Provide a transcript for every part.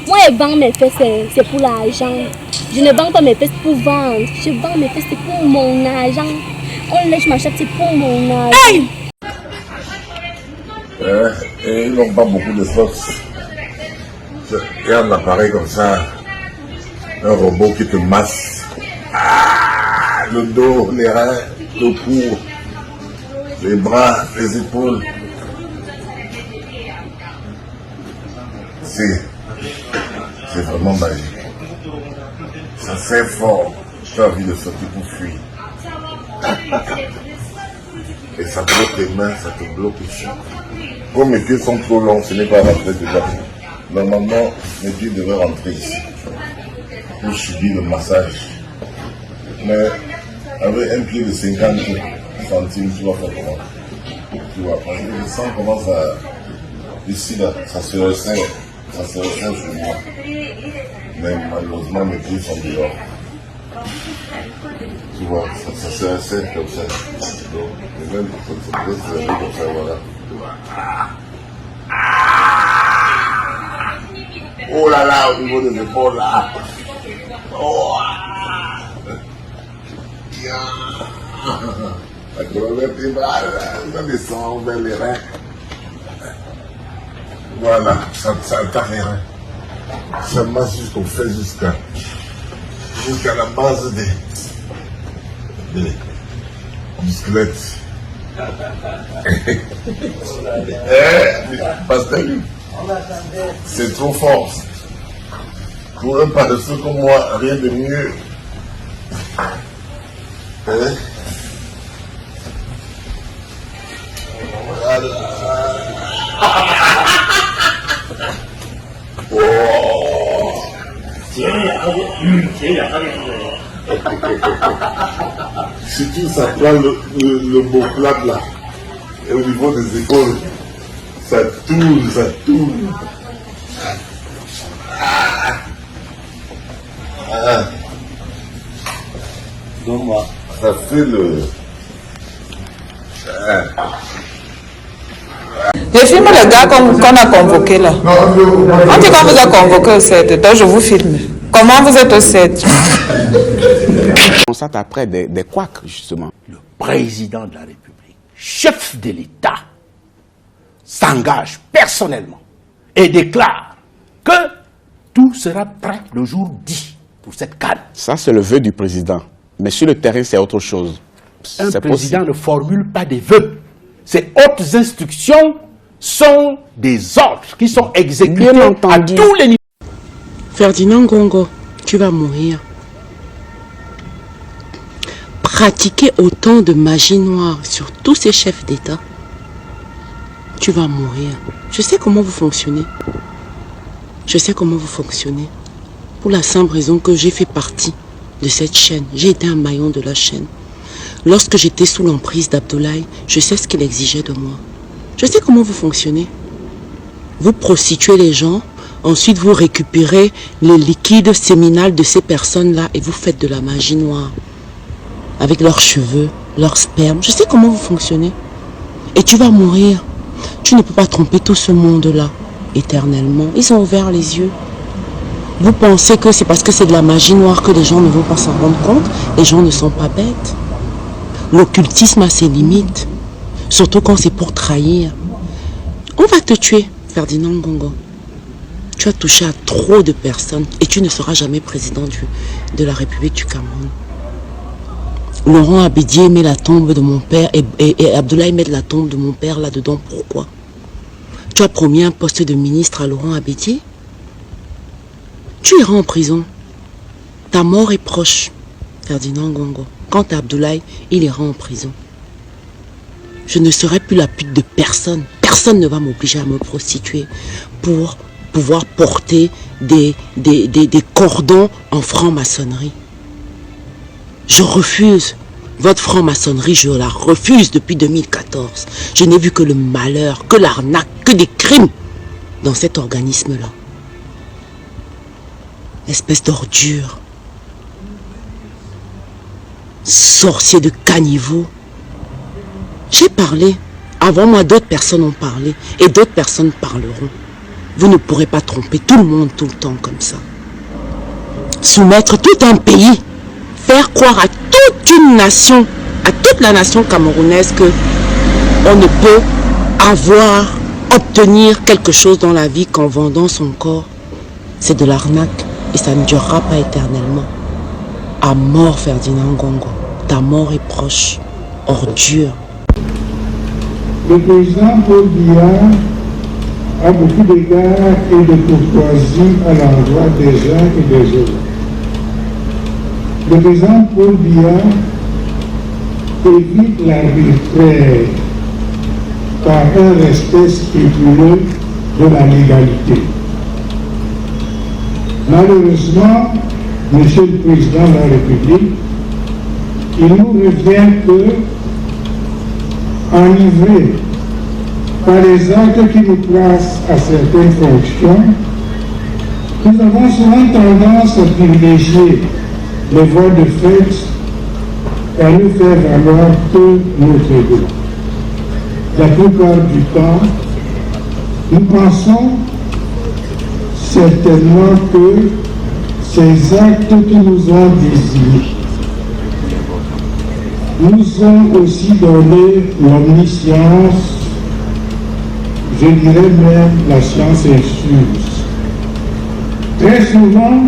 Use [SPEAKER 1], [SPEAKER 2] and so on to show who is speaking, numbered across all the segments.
[SPEAKER 1] Moi, je vends mes fesses, c'est pour l'argent. Je ne vends pas mes fesses pour vendre. Je vends mes fesses, c'est pour mon argent. On lèche ma chatte, c'est pour mon argent. Hey!
[SPEAKER 2] Et ils n'ont pas beaucoup de force. Il y a un appareil comme ça, un robot qui te masse. Ah, le dos, les reins, le cou, les bras, les épaules. C'est vraiment magique. Ça fait fort. Tu as envie de sortir pour fuir. Et ça bloque tes mains, ça te bloque ici. Comme mes pieds sont trop longs, ce n'est pas rentré dedans. Normalement, mes pieds devraient rentrer ici pour subir le massage. Mais avec un pied de 50 centimes, tu vas faire comment? Tu vois, parce que le sang commence à... Ici, là, ça se resserre. Ça se resserre sur moi. Mais malheureusement, mes pieds sont dehors. Tu vois, ça se resserre comme ça. Donc, et même, ça peut se lever comme ça, voilà. Oh là là, au niveau des épaules, là. Oh. La colonne vertébrale, ça descend vers les reins. Voilà, ça attaque les reins. Ça masse jusqu'au fait, jusqu'à la base du squelette. Parce que c'est trop fort. Pour un paresseux comme moi, rien de mieux. Surtout ça prend le beau plat là. Et au niveau des épaules, ça tourne, ça tourne. Donc moi, ça fait le...
[SPEAKER 3] Je filme le gars qu'on a convoqué là. On dit qu'on vous a convoqué au 7, donc je vous filme. Comment vous êtes au 7?
[SPEAKER 4] On constate après des couacs, justement.
[SPEAKER 5] Le président de la République, chef de l'État, s'engage personnellement et déclare que tout sera prêt le jour dit pour cette CAN.
[SPEAKER 4] Ça, c'est le vœu du président. Mais sur le terrain, c'est autre chose.
[SPEAKER 5] Un président ne formule pas des vœux. Ces hautes instructions sont des ordres qui sont exécutés à tous les niveaux.
[SPEAKER 6] Ferdinand Ngongo, tu vas mourir. Pratiquer autant de magie noire sur tous ces chefs d'État, tu vas mourir. Je sais comment vous fonctionnez. Je sais comment vous fonctionnez. Pour la simple raison que j'ai fait partie de cette chaîne. J'ai été un maillon de la chaîne. Lorsque j'étais sous l'emprise d'Abdoulaye, je sais ce qu'il exigeait de moi. Je sais comment vous fonctionnez. Vous prostituez les gens, ensuite vous récupérez les liquides séminales de ces personnes-là et vous faites de la magie noire. Avec leurs cheveux, leur sperme. Je sais comment vous fonctionnez. Et tu vas mourir. Tu ne peux pas tromper tout ce monde-là éternellement. Ils ont ouvert les yeux. Vous pensez que c'est parce que c'est de la magie noire que les gens ne vont pas s'en rendre compte? Les gens ne sont pas bêtes. L'occultisme a ses limites. Surtout quand c'est pour trahir. On va te tuer, Ferdinand Ngongo. Tu as touché à trop de personnes et tu ne seras jamais président de la République du Cameroun. Laurent Abédié met la tombe de mon père et Abdoulaye met la tombe de mon père là-dedans. Pourquoi? Tu as promis un poste de ministre à Laurent Abédié? Tu iras en prison. Ta mort est proche, Ferdinand Ngongo. Quant à Abdoulaye, il ira en prison. Je ne serai plus la pute de personne. Personne ne va m'obliger à me prostituer pour pouvoir porter des cordons en franc-maçonnerie. Je refuse. Votre franc-maçonnerie, je la refuse depuis 2014. Je n'ai vu que le malheur, que l'arnaque, que des crimes dans cet organisme-là. Espèce d'ordure. Sorcier de caniveau. J'ai parlé Avant moi, d'autres personnes ont parlé et d'autres personnes parleront. Vous ne pourrez pas tromper tout le monde tout le temps comme ça. Soumettre tout un pays, faire croire à toute une nation, à toute la nation camerounaise que on ne peut obtenir quelque chose dans la vie qu'en vendant son corps, c'est de l'arnaque et ça ne durera pas éternellement. À mort, Ferdinand Ngongo, ta mort est proche, ordure.
[SPEAKER 7] Le président Paul Biya a beaucoup d'égards et de courtoisie à l'endroit des uns et des autres. Le président Paul Biya évite l'arbitraire par un respect scrupuleux de la légalité. Malheureusement, Monsieur le Président de la République, il nous revient que, enivrés par les actes qui nous placent à certaines fonctions, nous avons souvent tendance à privilégier les voies de fait et à ne faire valoir que notre ego. La plupart du temps, nous pensons certainement que ces actes qui nous ont désignés nous ont aussi donné l'omniscience, je dirais même la science infuse. Très souvent,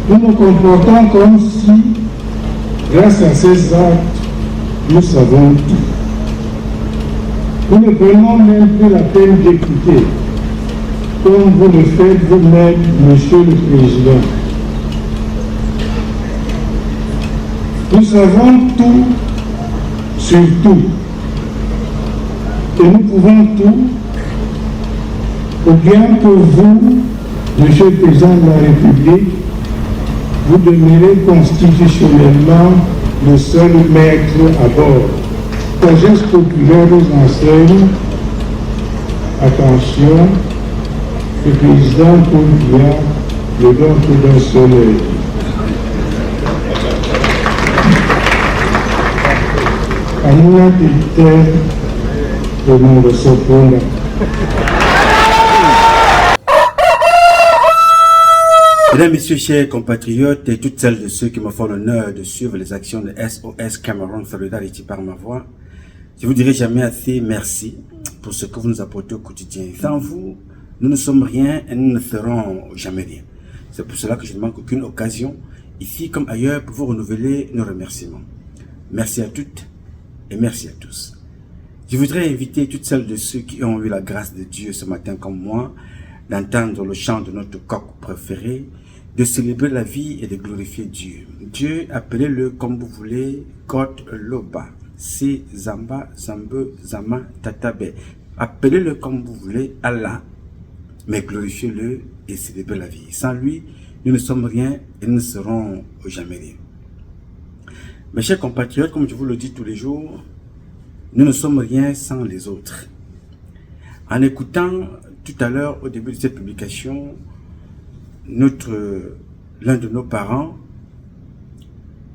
[SPEAKER 7] nous nous comportons comme si, grâce à ces actes, nous savons tout. Nous ne prenons même plus la peine d'écouter, comme vous le faites vous-même, Monsieur le Président. Nous savons tout sur tout. Et nous pouvons tout, ou bien que vous, Monsieur le Président de la République, vous demeurez constitutionnellement le seul maître à bord. La sagesse populaire nous enseigne, attention, le président Paul Biya ne dort que d'un seul œil. À nous de terre, le nom de ce point-là.
[SPEAKER 8] Mesdames, Messieurs, chers compatriotes et toutes celles de ceux qui me font l'honneur de suivre les actions de SOS Cameroun Solidarity par ma voix, je vous dirai jamais assez merci pour ce que vous nous apportez au quotidien. Sans vous, nous ne sommes rien et nous ne serons jamais rien. C'est pour cela que je ne manque aucune occasion, ici comme ailleurs, pour vous renouveler nos remerciements. Merci à toutes et merci à tous. Je voudrais inviter toutes celles de ceux qui ont eu la grâce de Dieu ce matin comme moi, d'entendre le chant de notre coq préféré, de célébrer la vie et de glorifier Dieu. Dieu, appelez-le comme vous voulez, Kot Loba, Si Zamba, Zambe, Zama, Tatabe. Appelez-le comme vous voulez, Allah, mais glorifiez-le et célébrez la vie. Sans lui, nous ne sommes rien et nous ne serons jamais rien. Mes chers compatriotes, comme je vous le dis tous les jours, nous ne sommes rien sans les autres. En écoutant tout à l'heure, au début de cette publication, l'un de nos parents,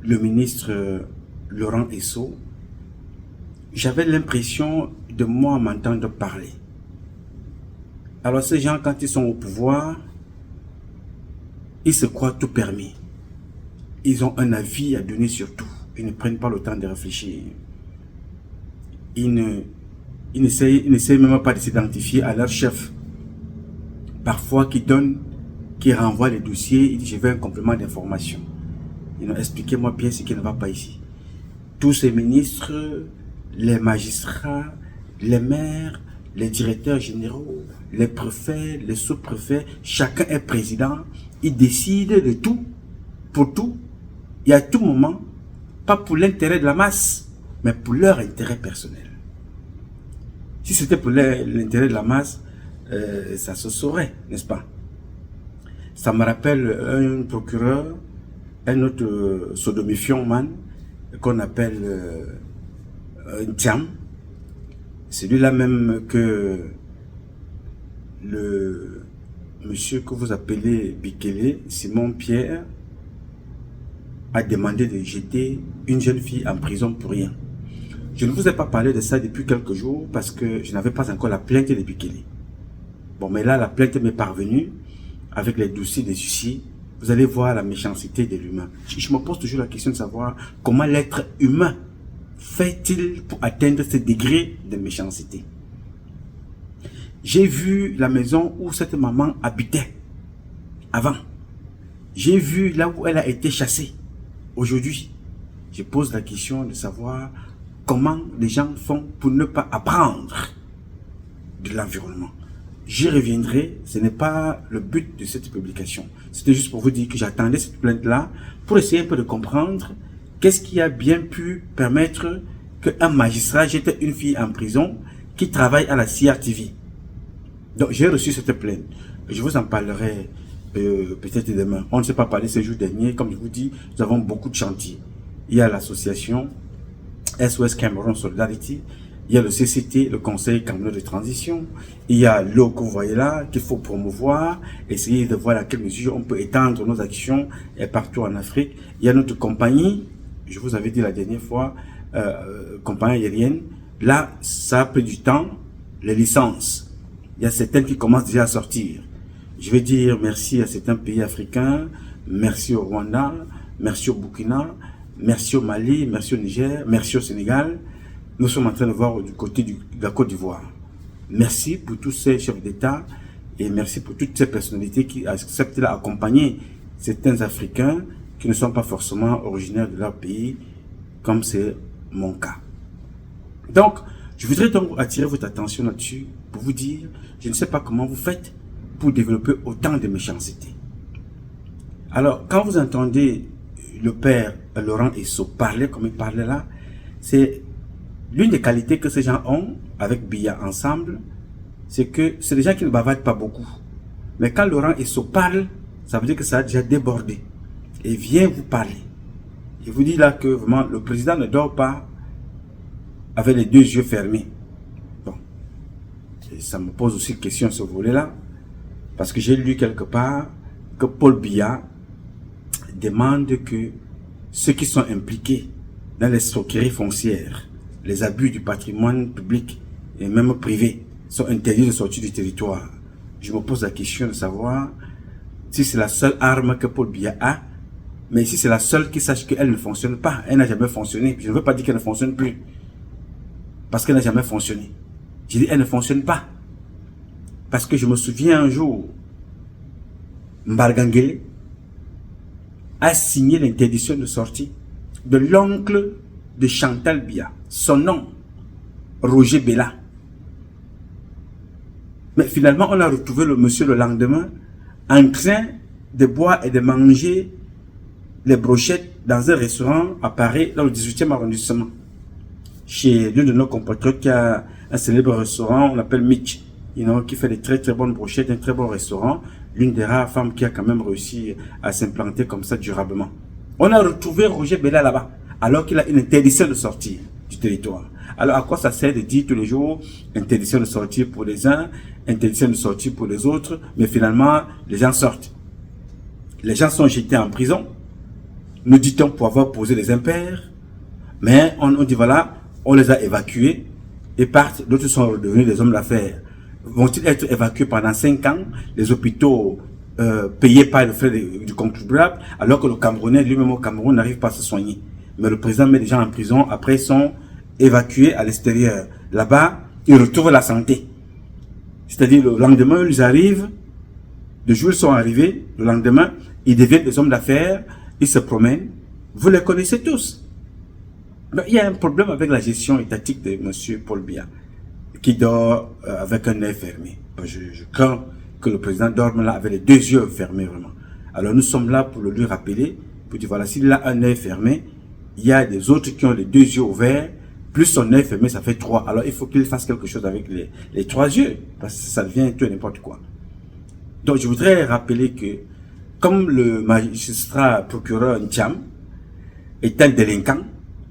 [SPEAKER 8] le ministre Laurent Esso, j'avais l'impression de moi m'entendre parler. Alors ces gens, quand ils sont au pouvoir, ils se croient tout permis. Ils ont un avis à donner sur tout. Ils ne prennent pas le temps de réfléchir. Ils n'essayent même pas de s'identifier à leur chef. Parfois, qui renvoie les dossiers, ils disent je veux un complément d'information. Ils ont expliqué moi bien ce qui ne va pas ici. Tous ces ministres, les magistrats, les maires, les directeurs généraux, les préfets, les sous-préfets, chacun est président. Ils décident de tout, pour tout, et à tout moment, pas pour l'intérêt de la masse, mais pour leur intérêt personnel. Si c'était pour l'intérêt de la masse, ça se saurait, n'est-ce pas? Ça me rappelle un procureur, un autre sodomifion man, qu'on appelle Thiam. Celui-là même que le monsieur que vous appelez Bikele, Simon Pierre, a demandé de jeter une jeune fille en prison pour rien. Je ne vous ai pas parlé de ça depuis quelques jours parce que je n'avais pas encore la plainte de Bikele. Bon, mais là, la plainte m'est parvenue avec les dossiers des huissiers. Vous allez voir la méchanceté de l'humain. Je me pose toujours la question de savoir comment l'être humain fait-il pour atteindre ce degré de méchanceté. J'ai vu la maison où cette maman habitait avant. J'ai vu là où elle a été chassée. Aujourd'hui, je pose la question de savoir comment les gens font pour ne pas apprendre de l'environnement. J'y reviendrai, ce n'est pas le but de cette publication. C'était juste pour vous dire que j'attendais cette plainte-là pour essayer un peu de comprendre qu'est-ce qui a bien pu permettre qu'un magistrat jette une fille en prison qui travaille à la CRTV. Donc j'ai reçu cette plainte. Je vous en parlerai peut-être demain. On ne s'est pas parlé ces jours derniers. Comme je vous dis, nous avons beaucoup de chantiers. Il y a l'association SOS Cameroun Solidarity. Il y a le CCT, le Conseil camerounais de transition. Il y a l'eau que vous voyez là, qu'il faut promouvoir, essayer de voir à quelle mesure on peut étendre nos actions partout en Afrique. Il y a notre compagnie, je vous avais dit la dernière fois, compagnie aérienne. Là, ça a pris du temps, les licences. Il y a certaines qui commencent déjà à sortir. Je vais dire merci à certains pays africains, merci au Rwanda, merci au Burkina, merci au Mali, merci au Niger, merci au Sénégal. Nous sommes en train de voir du côté de la Côte d'Ivoire. Merci pour tous ces chefs d'État et merci pour toutes ces personnalités qui acceptent d'accompagner certains Africains qui ne sont pas forcément originaires de leur pays, comme c'est mon cas. Donc, je voudrais donc attirer votre attention là-dessus pour vous dire, je ne sais pas comment vous faites pour développer autant de méchanceté. Alors, quand vous entendez le père Laurent Esso parler comme il parlait là, c'est l'une des qualités que ces gens ont, avec Biya ensemble, c'est que c'est des gens qui ne bavardent pas beaucoup. Mais quand Laurent Esso parle, ça veut dire que ça a déjà débordé. Et vient vous parler. Il vous dit là que vraiment le président ne dort pas avec les deux yeux fermés. Bon. Et ça me pose aussi question ce volet-là. Parce que j'ai lu quelque part que Paul Biya demande que ceux qui sont impliqués dans les escroqueries foncières, les abus du patrimoine public et même privé sont interdits de sortir du territoire. Je me pose la question de savoir si c'est la seule arme que Paul Biya a, mais si c'est la seule qui sache qu'elle ne fonctionne pas, elle n'a jamais fonctionné. Je ne veux pas dire qu'elle ne fonctionne plus, parce qu'elle n'a jamais fonctionné. Je dis elle ne fonctionne pas. Parce que je me souviens un jour, Mbargangele a signé l'interdiction de sortie de l'oncle de Chantal Biya, son nom, Roger Bella. Mais finalement, on a retrouvé le monsieur le lendemain en train de boire et de manger les brochettes dans un restaurant à Paris, dans le 18e arrondissement. Chez l'un de nos compatriotes qui a un célèbre restaurant, on l'appelle Mitch, qui fait de très très bonnes brochettes, un très bon restaurant. L'une des rares femmes qui a quand même réussi à s'implanter comme ça durablement. On a retrouvé Roger Bella là-bas, alors qu'il a une interdiction de sortir du territoire. Alors à quoi ça sert de dire tous les jours interdiction de sortir pour les uns, interdiction de sortir pour les autres, mais finalement les gens sortent. Les gens sont jetés en prison, nous dit-on pour avoir posé les impairs, mais on dit voilà, on les a évacués et partent, d'autres sont redevenus des hommes d'affaires. Vont-ils être évacués pendant 5 ans, les hôpitaux payés par le frais du contribuable, alors que le Camerounais, lui-même au Cameroun, n'arrive pas à se soigner. Mais le président met les gens en prison, après ils sont évacués à l'extérieur. Là-bas, ils retrouvent la santé. C'est-à-dire, le lendemain, ils arrivent, le jour où ils sont arrivés, le lendemain, ils deviennent des hommes d'affaires, ils se promènent. Vous les connaissez tous. Mais il y a un problème avec la gestion étatique de M. Paul Biya, qui dort avec un œil fermé. Je crains que le président dorme là avec les deux yeux fermés vraiment. Alors nous sommes là pour le lui rappeler, pour dire voilà, s'il a un œil fermé, il y a des autres qui ont les deux yeux ouverts, plus son œil fermé, ça fait 3. Alors il faut qu'il fasse quelque chose avec les 3 yeux, parce que ça devient tout et n'importe quoi. Donc je voudrais rappeler que, comme le magistrat procureur Ntiam est un délinquant,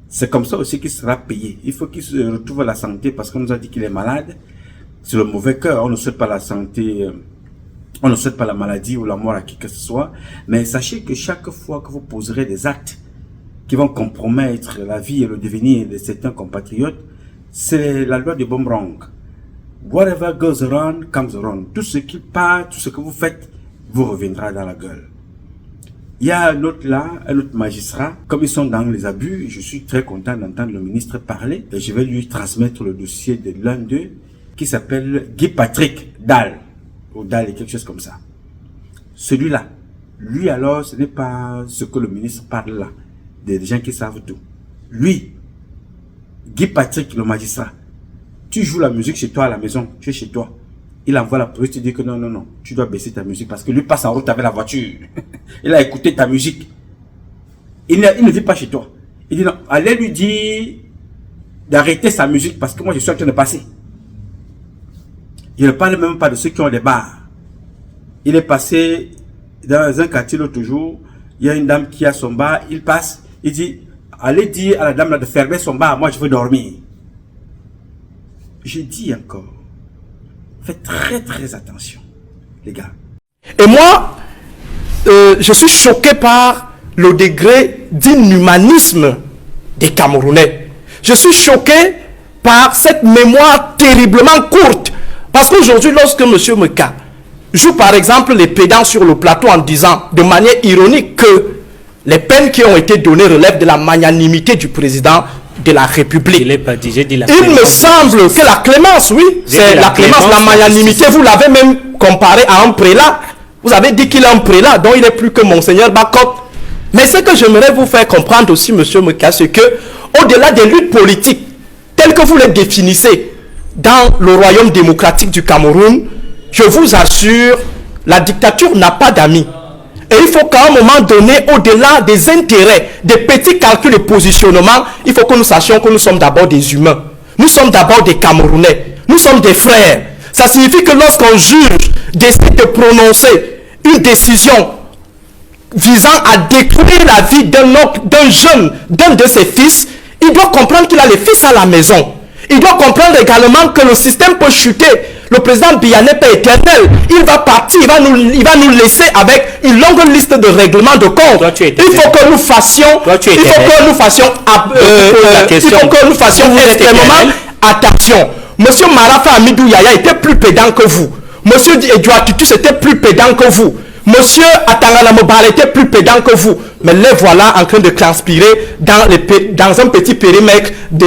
[SPEAKER 8] c'est comme ça aussi qu'il sera payé. Il faut qu'il se retrouve la santé, parce qu'on nous a dit qu'il est malade. C'est le mauvais cœur, on ne souhaite pas la santé, on ne souhaite pas la maladie ou la mort à qui que ce soit. Mais sachez que chaque fois que vous poserez des actes qui vont compromettre la vie et le devenir de certains compatriotes, c'est la loi de Boomerang. Whatever goes around comes around. Tout ce qui part, tout ce que vous faites, vous reviendra dans la gueule. Il y a un autre là, un autre magistrat, comme ils sont dans les abus, je suis très content d'entendre le ministre parler, et je vais lui transmettre le dossier de l'un d'eux, qui s'appelle Guy Patrick Dalle, ou Dalle et quelque chose comme ça. Celui-là, lui alors, ce n'est pas ce que le ministre parle là, des gens qui savent tout. Lui, Guy Patrick, le magistrat, tu joues la musique chez toi à la maison, tu es chez toi. Il envoie la police, tu dis que non, non, non, tu dois baisser ta musique parce que lui passe en route avec la voiture. Il a écouté ta musique. Il ne vit pas chez toi. Il dit non, allez lui dire d'arrêter sa musique parce que moi je suis en train de passer. Il ne parle même pas de ceux qui ont des bars. Il est passé dans un quartier l'autre jour, il y a une dame qui a son bar, il passe, il dit, allez dire à la dame là de fermer son bar, moi je veux dormir. Je dis encore, faites très très attention, les gars.
[SPEAKER 9] Et moi, je suis choqué par le degré d'inhumanisme des Camerounais. Je suis choqué par cette mémoire terriblement courte. Parce qu'aujourd'hui, lorsque M. Meka joue par exemple les pédants sur le plateau en disant de manière ironique que les peines qui ont été données relèvent de la magnanimité du président de la République. Il me semble que la clémence, oui, c'est la clémence, la magnanimité, vous l'avez même comparé à un prélat. Vous avez dit qu'il est un prélat, donc il est plus que Monseigneur Bakot. Mais ce que j'aimerais vous faire comprendre aussi, M. Meka, c'est que, au-delà des luttes politiques, telles que vous les définissez dans le royaume démocratique du Cameroun, je vous assure, la dictature n'a pas d'amis. Et il faut qu'à un moment donné, au-delà des intérêts, des petits calculs de positionnement, il faut que nous sachions que nous sommes d'abord des humains. Nous sommes d'abord des Camerounais. Nous sommes des frères. Ça signifie que lorsqu'un juge décide de prononcer une décision visant à détruire la vie d'un jeune, d'un de ses fils, il doit comprendre qu'il a les fils à la maison. Il doit comprendre également que le système peut chuter. Le président Biya n'est pas éternel. Il va partir, il va nous laisser avec une longue liste de règlements de compte. Il faut que nous fassions, extrêmement attention. Monsieur Marafa Amidou Yaya était plus pédant que vous. Monsieur Edouard Tutus était plus pédant que vous. Monsieur Atangana Mobala était plus pédant que vous. Mais les voilà en train de transpirer dans un petit périmètre de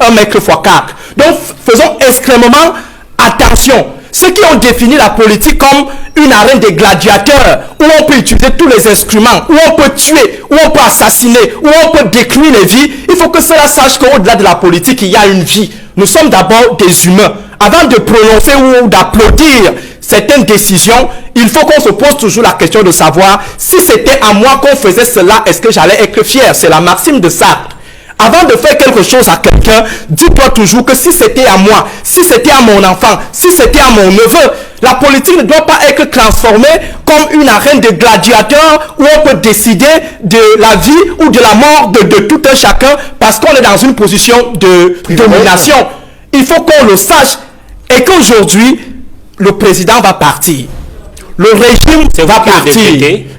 [SPEAKER 9] 1 mètre x 4. Donc faisons extrêmement attention. Ceux qui ont défini la politique comme une arène des gladiateurs, où on peut utiliser tous les instruments, où on peut tuer, où on peut assassiner, où on peut détruire les vies, il faut que cela sache qu'au-delà de la politique, il y a une vie. Nous sommes d'abord des humains. Avant de prononcer ou d'applaudir certaines décisions, il faut qu'on se pose toujours la question de savoir si c'était à moi qu'on faisait cela, est-ce que j'allais être fier? C'est la maxime de Sartre. Avant de faire quelque chose à quelqu'un, dis-toi toujours que si c'était à moi, si c'était à mon enfant, si c'était à mon neveu, la politique ne doit pas être transformée comme une arène de gladiateurs où on peut décider de la vie ou de la mort de tout un chacun parce qu'on est dans une position de domination. Il faut qu'on le sache et qu'aujourd'hui, le président va partir. Le régime va partir.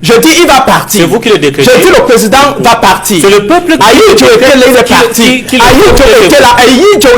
[SPEAKER 9] Je dis il va partir.
[SPEAKER 10] C'est vous qui le décrétez.
[SPEAKER 9] Je dis le président va partir.
[SPEAKER 10] C'est le peuple qui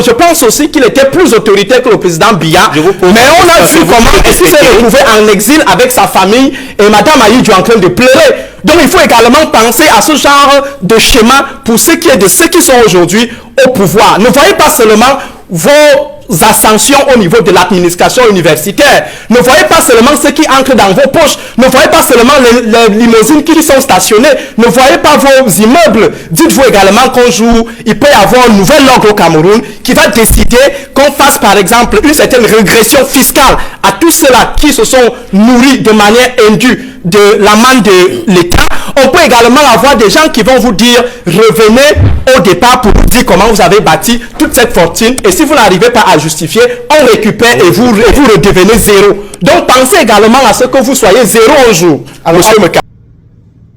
[SPEAKER 9] je pense aussi qu'il était plus autoritaire que le président Biya. Mais on a vu comment il s'est retrouvé en exil avec sa famille et Madame Aïdjo en train de pleurer. Donc il faut également penser à ce genre de schéma pour ce qui est de ceux qui sont aujourd'hui au pouvoir. Ne voyez pas seulement vos ascensions au niveau de l'administration universitaire. Ne voyez pas seulement ce qui entre dans vos poches. Ne voyez pas seulement les limousines qui sont stationnées. Ne voyez pas vos immeubles. Dites-vous également qu'un jour, il peut y avoir un nouvel ordre au Cameroun qui va décider qu'on fasse par exemple une certaine régression fiscale à tous ceux-là qui se sont nourris de manière indue de la manne de l'État. On peut également avoir des gens qui vont vous dire revenez au départ pour vous dire comment vous avez bâti toute cette fortune et si vous n'arrivez pas à justifier, on récupère et vous redevenez zéro. Donc pensez également à ce que vous soyez zéro un jour. Alors, Monsieur Meka.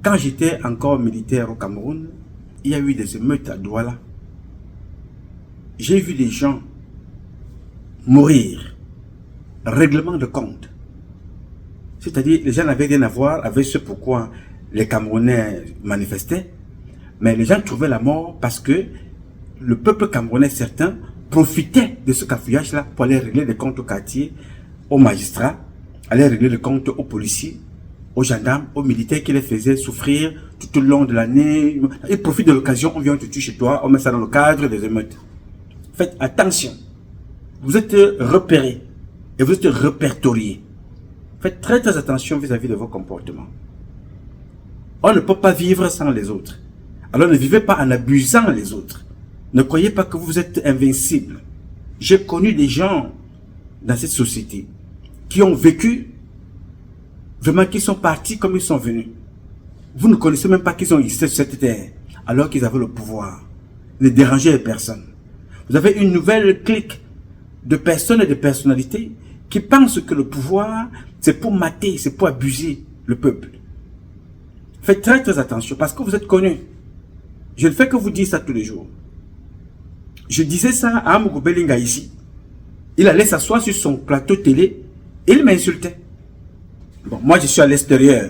[SPEAKER 8] Quand j'étais encore militaire au Cameroun, il y a eu des émeutes à Douala. J'ai vu des gens mourir. Règlement de compte. C'est-à-dire, les gens n'avaient rien à voir avec ce pourquoi les Camerounais manifestaient. Mais les gens trouvaient la mort parce que le peuple camerounais, certains, profitaient de ce cafouillage-là pour aller régler les comptes au quartier, aux magistrats, aller régler les comptes aux policiers, aux gendarmes, aux militaires qui les faisaient souffrir tout au long de l'année. Ils profitent de l'occasion, on vient te tuer chez toi, on met ça dans le cadre des émeutes. Faites attention. Vous êtes repérés et vous êtes répertoriés. Faites très très attention vis-à-vis de vos comportements. On ne peut pas vivre sans les autres. Alors ne vivez pas en abusant les autres. Ne croyez pas que vous êtes invincible. J'ai connu des gens dans cette société qui ont vécu, vraiment qui sont partis comme ils sont venus. Vous ne connaissez même pas qu'ils ont existé sur cette terre, alors qu'ils avaient le pouvoir. Ne dérangez personne. Vous avez une nouvelle clique de personnes et de personnalités qui pensent que le pouvoir, c'est pour mater, c'est pour abuser le peuple. Faites très très attention parce que vous êtes connus. Je ne fais que vous dire ça tous les jours. Je disais ça à Amougou Belinga ici. Il allait s'asseoir sur son plateau télé et il m'insultait. Bon, moi je suis à l'extérieur.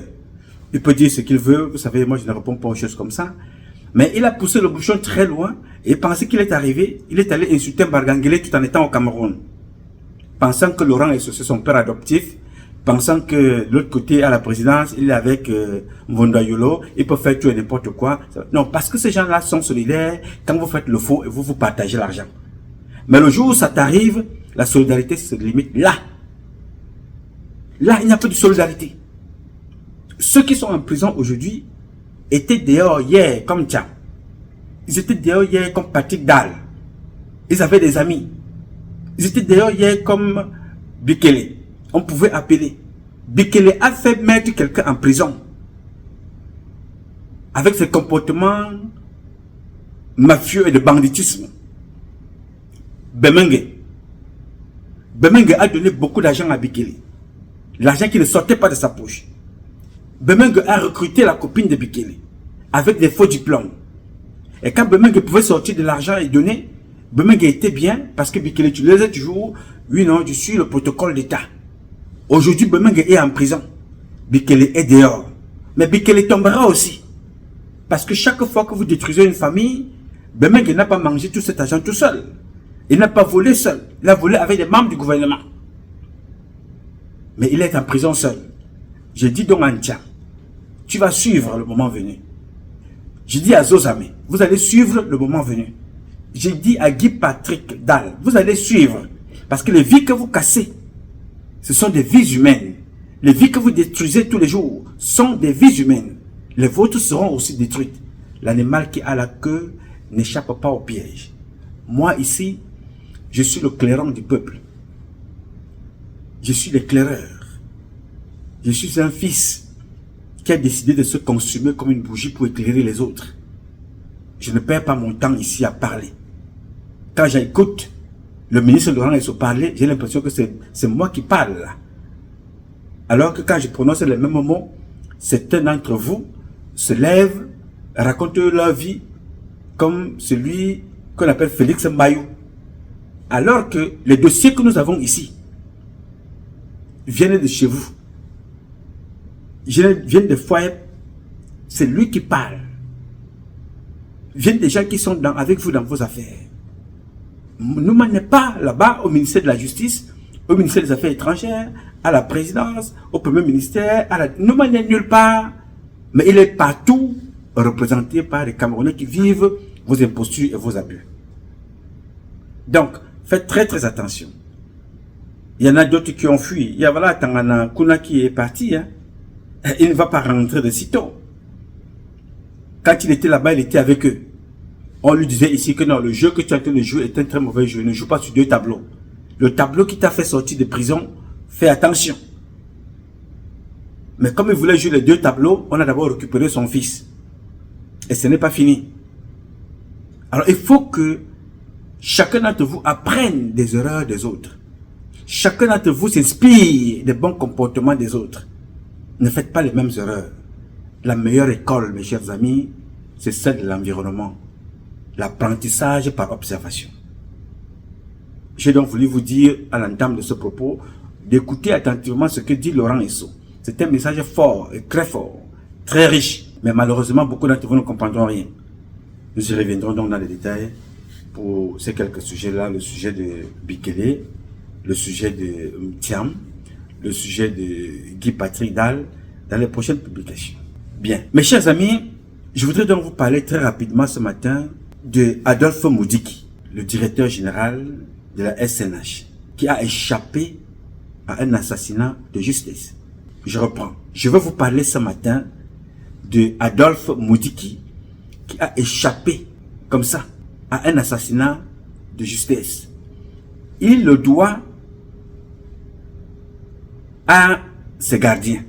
[SPEAKER 8] Il peut dire ce qu'il veut. Vous savez, moi je ne réponds pas aux choses comme ça. Mais il a poussé le bouchon très loin et pensait qu'il est arrivé. Il est allé insulter Mbargangele tout en étant au Cameroun. Pensant que Laurent est son père adoptif. Pensant que de l'autre côté, à la présidence, il est avec Mvondo Yolo, il peut faire tout et n'importe quoi. Non, parce que ces gens-là sont solidaires quand vous faites le faux et vous partagez l'argent. Mais le jour où ça t'arrive, la solidarité se limite là. Là, il n'y a pas de solidarité. Ceux qui sont en prison aujourd'hui étaient dehors hier comme Tcham. Ils étaient dehors hier comme Patrick Dahl. Ils avaient des amis. Ils étaient dehors hier comme Bikele. On pouvait appeler. Bikele a fait mettre quelqu'un en prison. Avec ses comportements mafieux et de banditisme. Bemenge a donné beaucoup d'argent à Bikele. L'argent qui ne sortait pas de sa poche. Bemenge a recruté la copine de Bikele. Avec des faux diplômes. Et quand Bemenge pouvait sortir de l'argent et donner, Bemenge était bien parce que Bikele utilisait toujours, oui non, je suis le protocole d'État. Aujourd'hui, Bemenge est en prison. Bikele est dehors. Mais Bikele tombera aussi. Parce que chaque fois que vous détruisez une famille, Bemenge n'a pas mangé tout cet argent tout seul. Il n'a pas volé seul. Il a volé avec des membres du gouvernement. Mais il est en prison seul. J'ai dit donc à Ntia, tu vas suivre le moment venu. J'ai dit à Zozame, vous allez suivre le moment venu. J'ai dit à Guy Patrick Dahl, vous allez suivre. Parce que les vies que vous cassez, ce sont des vies humaines. Les vies que vous détruisez tous les jours sont des vies humaines. Les vôtres seront aussi détruites. L'animal qui a la queue n'échappe pas au piège. Moi ici, je suis le clairon du peuple. Je suis l'éclaireur. Je suis un fils qui a décidé de se consumer comme une bougie pour éclairer les autres. Je ne perds pas mon temps ici à parler. Quand j'écoute le ministre Laurent Esso parler, j'ai l'impression que c'est moi qui parle là. Alors que quand je prononce les mêmes mots, certains d'entre vous se lèvent, racontent leur vie comme celui qu'on appelle Félix Mbayou. Alors que les dossiers que nous avons ici viennent de chez vous. Viennent des foyers, c'est lui qui parle. Viennent des gens qui sont avec vous dans vos affaires. Nous n'est pas là-bas au ministère de la Justice, au ministère des Affaires étrangères, à la présidence, au premier ministère, Nouman n'est nulle part, mais il est partout représenté par les Camerounais qui vivent vos impostures et vos abus. Donc, faites très très attention. Il y en a d'autres qui ont fui. Il y a voilà Tangana Kuna qui est parti. Hein. Il ne va pas rentrer de sitôt. Quand il était là-bas, il était avec eux. On lui disait ici que non, le jeu que tu es en train de jouer est un très mauvais jeu. Ne joue pas sur deux tableaux. Le tableau qui t'a fait sortir de prison, fais attention. Mais comme il voulait jouer les deux tableaux, on a d'abord récupéré son fils. Et ce n'est pas fini. Alors il faut que chacun d'entre vous apprenne des erreurs des autres. Chacun d'entre vous s'inspire des bons comportements des autres. Ne faites pas les mêmes erreurs. La meilleure école, mes chers amis, c'est celle de l'environnement. L'apprentissage par observation. J'ai donc voulu vous dire, à l'entame de ce propos, d'écouter attentivement ce que dit Laurent Esso. C'est un message fort et très fort, très riche. Mais malheureusement, beaucoup d'entre vous ne comprendront rien. Nous y reviendrons donc dans les détails pour ces quelques sujets-là, le sujet de Bikele, le sujet de Thiam, le sujet de Guy Patrick Dall, dans les prochaines publications. Bien. Mes chers amis, je voudrais donc vous parler très rapidement ce matin de Adolphe Moudiki, le directeur général de la SNH, qui a échappé à un assassinat de justice. Je reprends. Je veux vous parler ce matin de Adolphe Moudiki, qui a échappé comme ça à un assassinat de justice. Il le doit à ses gardiens.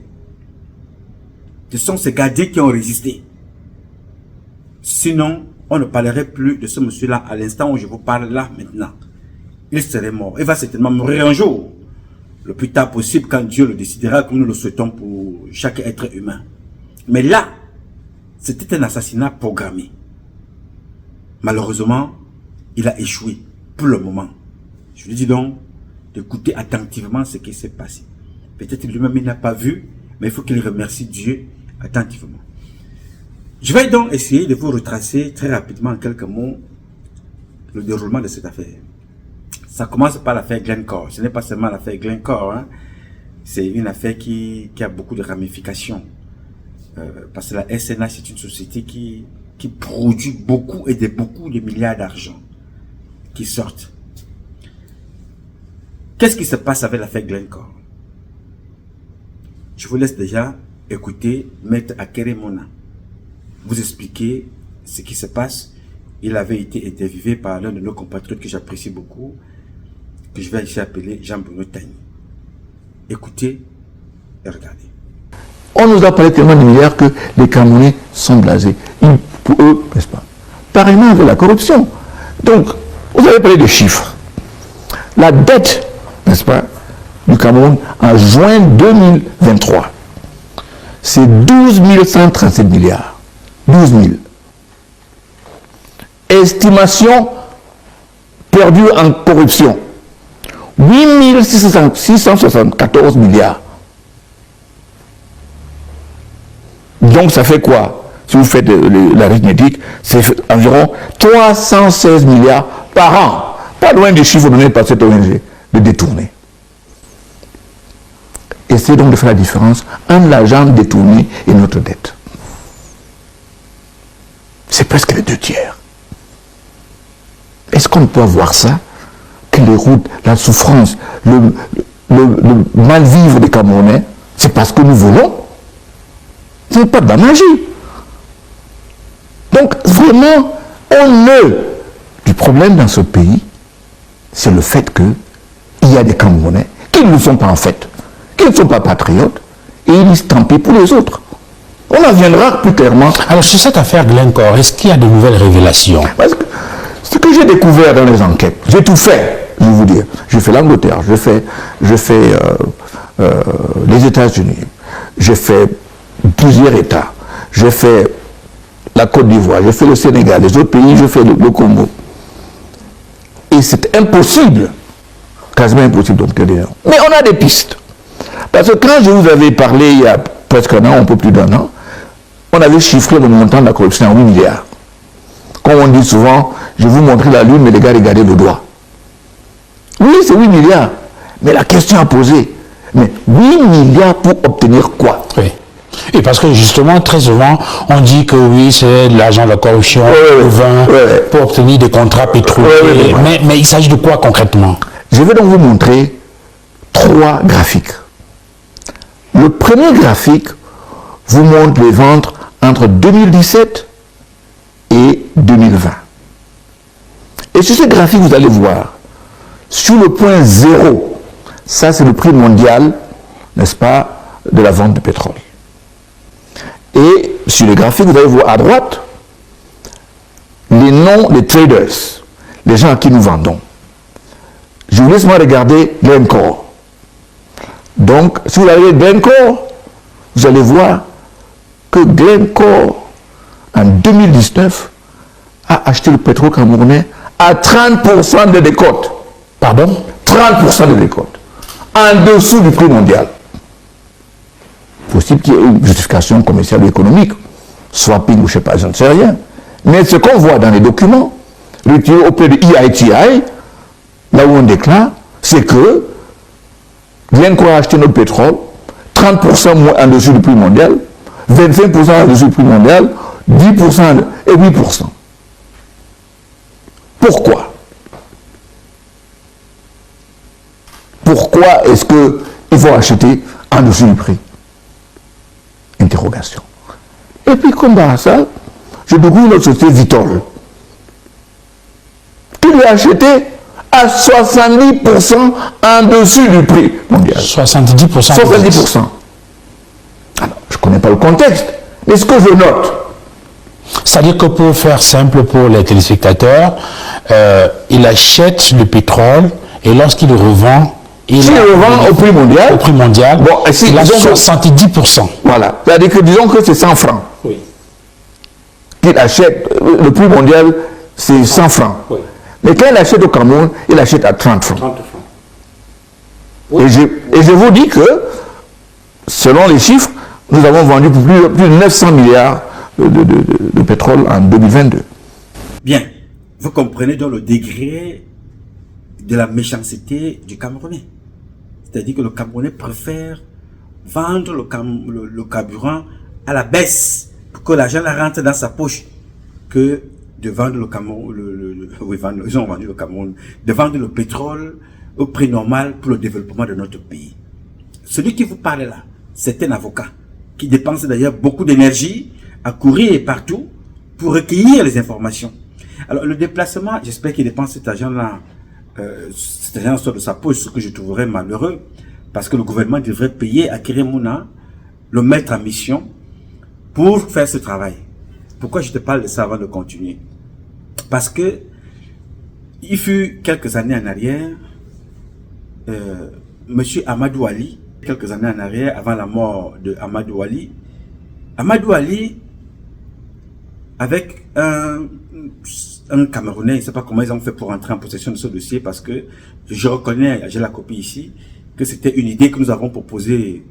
[SPEAKER 8] Ce sont ces gardiens qui ont résisté. Sinon, on ne parlerait plus de ce monsieur-là à l'instant où je vous parle là maintenant. Il serait mort. Il va certainement mourir un jour. Le plus tard possible quand Dieu le décidera, comme nous le souhaitons pour chaque être humain. Mais là, c'était un assassinat programmé. Malheureusement, il a échoué pour le moment. Je lui dis donc d'écouter attentivement ce qui s'est passé. Peut-être lui-même il n'a pas vu, mais il faut qu'il remercie Dieu attentivement. Je vais donc essayer de vous retracer très rapidement en quelques mots le déroulement de cette affaire. Ça commence par l'affaire Glencore. Ce n'est pas seulement l'affaire Glencore, hein. C'est une affaire qui a beaucoup de ramifications. Parce que la SNH, c'est une société qui produit beaucoup et beaucoup de milliards d'argent qui sortent. Qu'est-ce qui se passe avec l'affaire Glencore? Je vous laisse déjà écouter Maître Akere Mona vous expliquer ce qui se passe. Il avait été interviewé par l'un de nos compatriotes que j'apprécie beaucoup, que je vais ici appeler Jean-Bruno Tagny. Écoutez et regardez.
[SPEAKER 11] On nous a parlé tellement de milliards que les Camerounais sont blasés. Pour eux, n'est-ce pas? Pareillement avec la corruption. Donc, vous avez parlé de chiffres. La dette, n'est-ce pas, du Cameroun en juin 2023, c'est 12 137 milliards. 12 000. Estimation perdue en corruption, 8 674 milliards. Donc ça fait quoi? Si vous faites l'arithmétique, c'est environ 316 milliards par an. Pas loin du chiffre donné par cette ONG de détourner. Essayez donc de faire la différence entre l'argent détourné et notre dette. C'est presque les 2 tiers. Est-ce qu'on peut avoir ça? Que les routes, la souffrance, le mal-vivre des Camerounais, c'est parce que nous voulons? Ce n'est pas de la magie. Donc, vraiment, du problème dans ce pays, c'est le fait qu'il y a des Camerounais qui ne sont pas en fait, qui ne sont pas patriotes, et ils disent tant pis pour les autres. On en viendra plus clairement.
[SPEAKER 12] Alors, sur cette affaire Glencore, est-ce qu'il y a de nouvelles révélations?
[SPEAKER 11] Parce que ce que j'ai découvert dans les enquêtes, j'ai tout fait, je vais vous dire. J'ai fait l'Angleterre, je fais les États-Unis, j'ai fait plusieurs États, j'ai fait la Côte d'Ivoire, j'ai fait le Sénégal, les autres pays, j'ai fait le Congo. Et c'est impossible, quasiment impossible d'obtenir des noms. Mais on a des pistes. Parce que quand je vous avais parlé il y a presque un an, un peu plus d'un an, on avait chiffré le montant de la corruption en 8 milliards. Comme on dit souvent, je vous montrer la lune, mais les gars, regardez le doigt. Oui, c'est 8 milliards. Mais la question à poser, mais 8 milliards pour obtenir quoi?
[SPEAKER 12] Oui. Et parce que justement, très souvent, on dit que oui, c'est de l'argent de la corruption, le vin, pour obtenir des contrats pétroliers. Mais il s'agit de quoi concrètement?
[SPEAKER 11] Je vais donc vous montrer 3 graphiques. Le premier graphique vous montre les ventes entre 2017 et 2020. Et sur ce graphique, vous allez voir, sur le point 0, ça c'est le prix mondial, n'est-ce pas, de la vente de pétrole. Et sur le graphique, vous allez voir à droite les noms des traders, les gens à qui nous vendons. Je vous laisse moi regarder Glencore. Donc, si vous regardez Glencore, vous allez voir que Glencore, en 2019, a acheté le pétrole camerounais à 30% de décote.
[SPEAKER 12] Pardon?
[SPEAKER 11] 30% de décote. En dessous du prix mondial. Possible qu'il y ait une justification commerciale ou économique, swapping ou je ne sais pas, je ne sais rien. Mais ce qu'on voit dans les documents, retirés auprès de EITI, là où on déclare, c'est que Glencore a acheté notre pétrole, 30% moins en dessous du prix mondial, 25% en dessous du prix mondial, 10% et 8%. Pourquoi? Pourquoi est-ce qu'il faut acheter en dessous du prix? Interrogation. Et puis comme par ça, je découvre notre société Vitol, qui lui a acheté à 70% en dessous du prix mondial.
[SPEAKER 12] 70%.
[SPEAKER 11] 70%. Alors, je ne connais pas le contexte, mais ce que je note,
[SPEAKER 12] c'est-à-dire que pour faire simple pour les téléspectateurs, il achète le pétrole et lorsqu'il le revend, il
[SPEAKER 11] le revend au prix mondial,
[SPEAKER 12] bon, il a 70%.
[SPEAKER 11] Voilà. C'est-à-dire que disons que c'est 100 francs.
[SPEAKER 12] Oui.
[SPEAKER 11] Qu'il achète, le prix mondial, c'est 100 francs. Oui. Mais quand il achète au Cameroun, il achète à 30 francs. 30 francs. Oui. Et je vous dis que, selon les chiffres, nous avons vendu pour plus de 900 milliards de pétrole en 2022.
[SPEAKER 8] Bien. Vous comprenez donc le degré de la méchanceté du Camerounais. C'est-à-dire que le Camerounais préfère vendre le carburant à la baisse pour que l'argent rentre dans sa poche que de vendre le Cameroun, ils ont vendu le Cameroun, de vendre le pétrole au prix normal pour le développement de notre pays. Celui qui vous parle là, c'est un avocat qui dépense d'ailleurs beaucoup d'énergie à courir partout pour recueillir les informations. Alors le déplacement, j'espère qu'il dépense cet argent-là, cet argent sort de sa poche, ce que je trouverais malheureux, parce que le gouvernement devrait payer à Keremouna, le mettre en mission, pour faire ce travail. Pourquoi je te parle de ça avant de continuer? Parce que il fut quelques années en arrière, Monsieur Amadou Ali, quelques années en arrière, avant la mort de Amadou Ali, avec un Camerounais, je ne sais pas comment ils ont fait pour entrer en possession de ce dossier, parce que je reconnais, j'ai la copie ici, que c'était une idée que nous avons proposée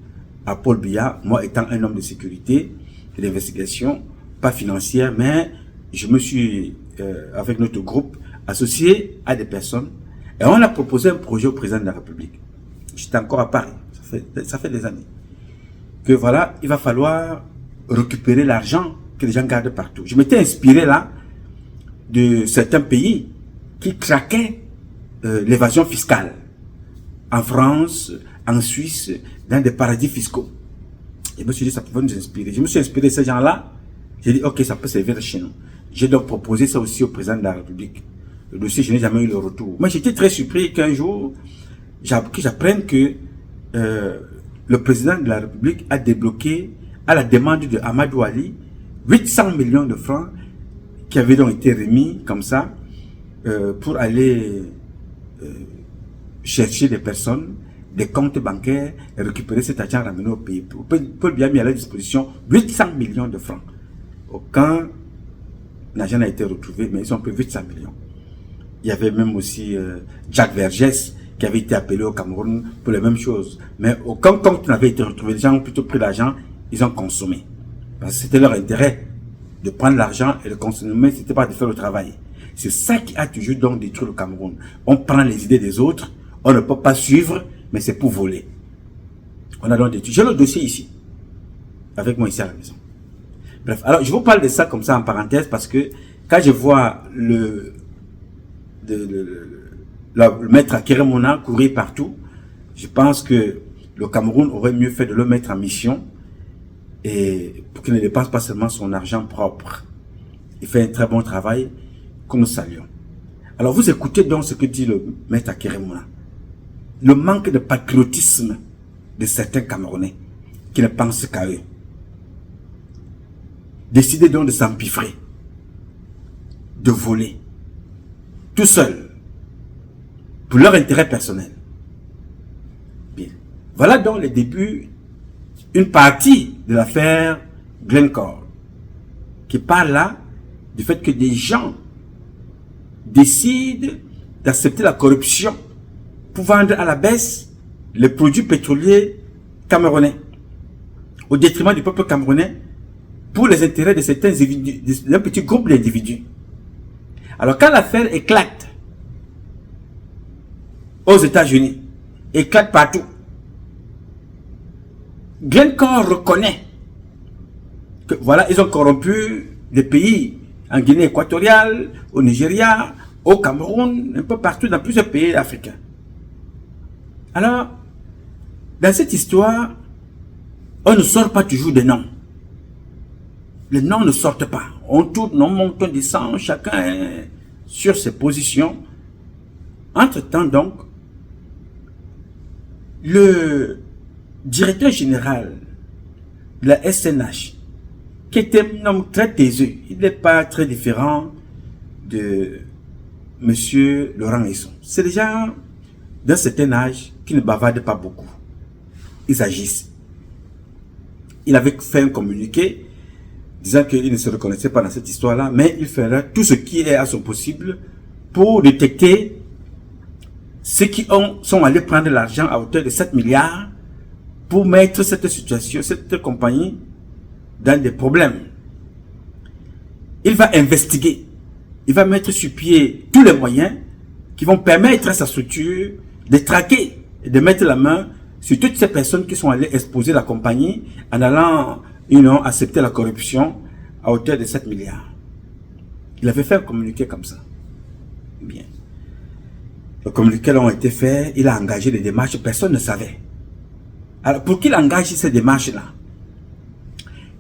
[SPEAKER 8] à Paul Biya, moi étant un homme de sécurité et d'investigation, pas financière, mais je me suis, avec notre groupe, associé à des personnes, et on a proposé un projet au président de la République. J'étais encore à Paris, ça fait des années, que voilà, il va falloir récupérer l'argent que les gens gardent partout. Je m'étais inspiré là de certains pays qui craquaient l'évasion fiscale. En France, en Suisse, dans des paradis fiscaux. Et je me suis dit, ça pouvait nous inspirer. Je me suis inspiré de ces gens-là. J'ai dit, ok, ça peut servir chez nous. J'ai donc proposé ça aussi au président de la République. Le dossier, je n'ai jamais eu le retour. Moi, j'étais très surpris qu'un jour, j'apprenne que le président de la République a débloqué, à la demande de Amadou Ali, 800 millions de francs qui avaient donc été remis comme ça pour aller chercher des personnes, des comptes bancaires et récupérer cet argent ramené au pays. Paul Biya a mis à la disposition 800 millions de francs. Aucun argent n'a été retrouvé, mais ils ont pris 800 millions. Il y avait même aussi Jacques Vergès qui avait été appelé au Cameroun pour les mêmes choses. Mais aucun compte n'avait été retrouvé. Les gens ont plutôt pris l'argent, ils ont consommé. Parce que c'était leur intérêt de prendre l'argent et de consommer, c'était pas de faire le travail. C'est ça qui a toujours donc détruit le Cameroun. On prend les idées des autres, on ne peut pas suivre, mais c'est pour voler. On a donc détruit. J'ai le dossier ici, avec moi ici à la maison. Bref, alors je vous parle de ça comme ça en parenthèse parce que quand je vois le maître à Keremouna courir partout, je pense que le Cameroun aurait mieux fait de le mettre en mission et pour qu'il ne dépense pas seulement son argent propre. Il fait un très bon travail que nous saluons. Alors vous écoutez donc ce que dit le maître à Keremouna. Le manque de patriotisme de certains Camerounais qui ne pensent qu'à eux. Décidez donc de s'empiffrer, de voler, tout seul, pour leur intérêt personnel. Bien. Voilà donc le début, une partie de l'affaire Glencore, qui parle là du fait que des gens décident d'accepter la corruption pour vendre à la baisse les produits pétroliers camerounais, au détriment du peuple camerounais, pour les intérêts de certains individus, d'un petit groupe d'individus. Alors quand l'affaire éclate aux États-Unis, éclate partout, Glencore reconnaît que voilà, ils ont corrompu des pays en Guinée équatoriale, au Nigeria, au Cameroun, un peu partout dans plusieurs pays africains. Alors, dans cette histoire, on ne sort pas toujours des noms. Les noms ne sortent pas. On tourne, on monte, on descend, chacun est sur ses positions. Entre-temps, donc, le directeur général de la SNH, qui était un homme très taiseux, il n'est pas très différent de M. Laurent Esson. C'est des gens d'un certain âge qui ne bavardent pas beaucoup. Ils agissent. Il avait fait un communiqué disant qu'il ne se reconnaissait pas dans cette histoire-là, mais il fera tout ce qui est à son possible pour détecter ceux qui sont allés prendre l'argent à hauteur de 7 milliards pour mettre cette situation, cette compagnie dans des problèmes. Il va investiguer. Il va mettre sur pied tous les moyens qui vont permettre à sa structure de traquer et de mettre la main sur toutes ces personnes qui sont allées exposer la compagnie en allant, accepter la corruption à hauteur de 7 milliards. Il avait fait un communiqué comme ça. Bien. Le communiqué a été fait, il a engagé des démarches, personne ne savait. Alors, pour qu'il engage ces démarches-là,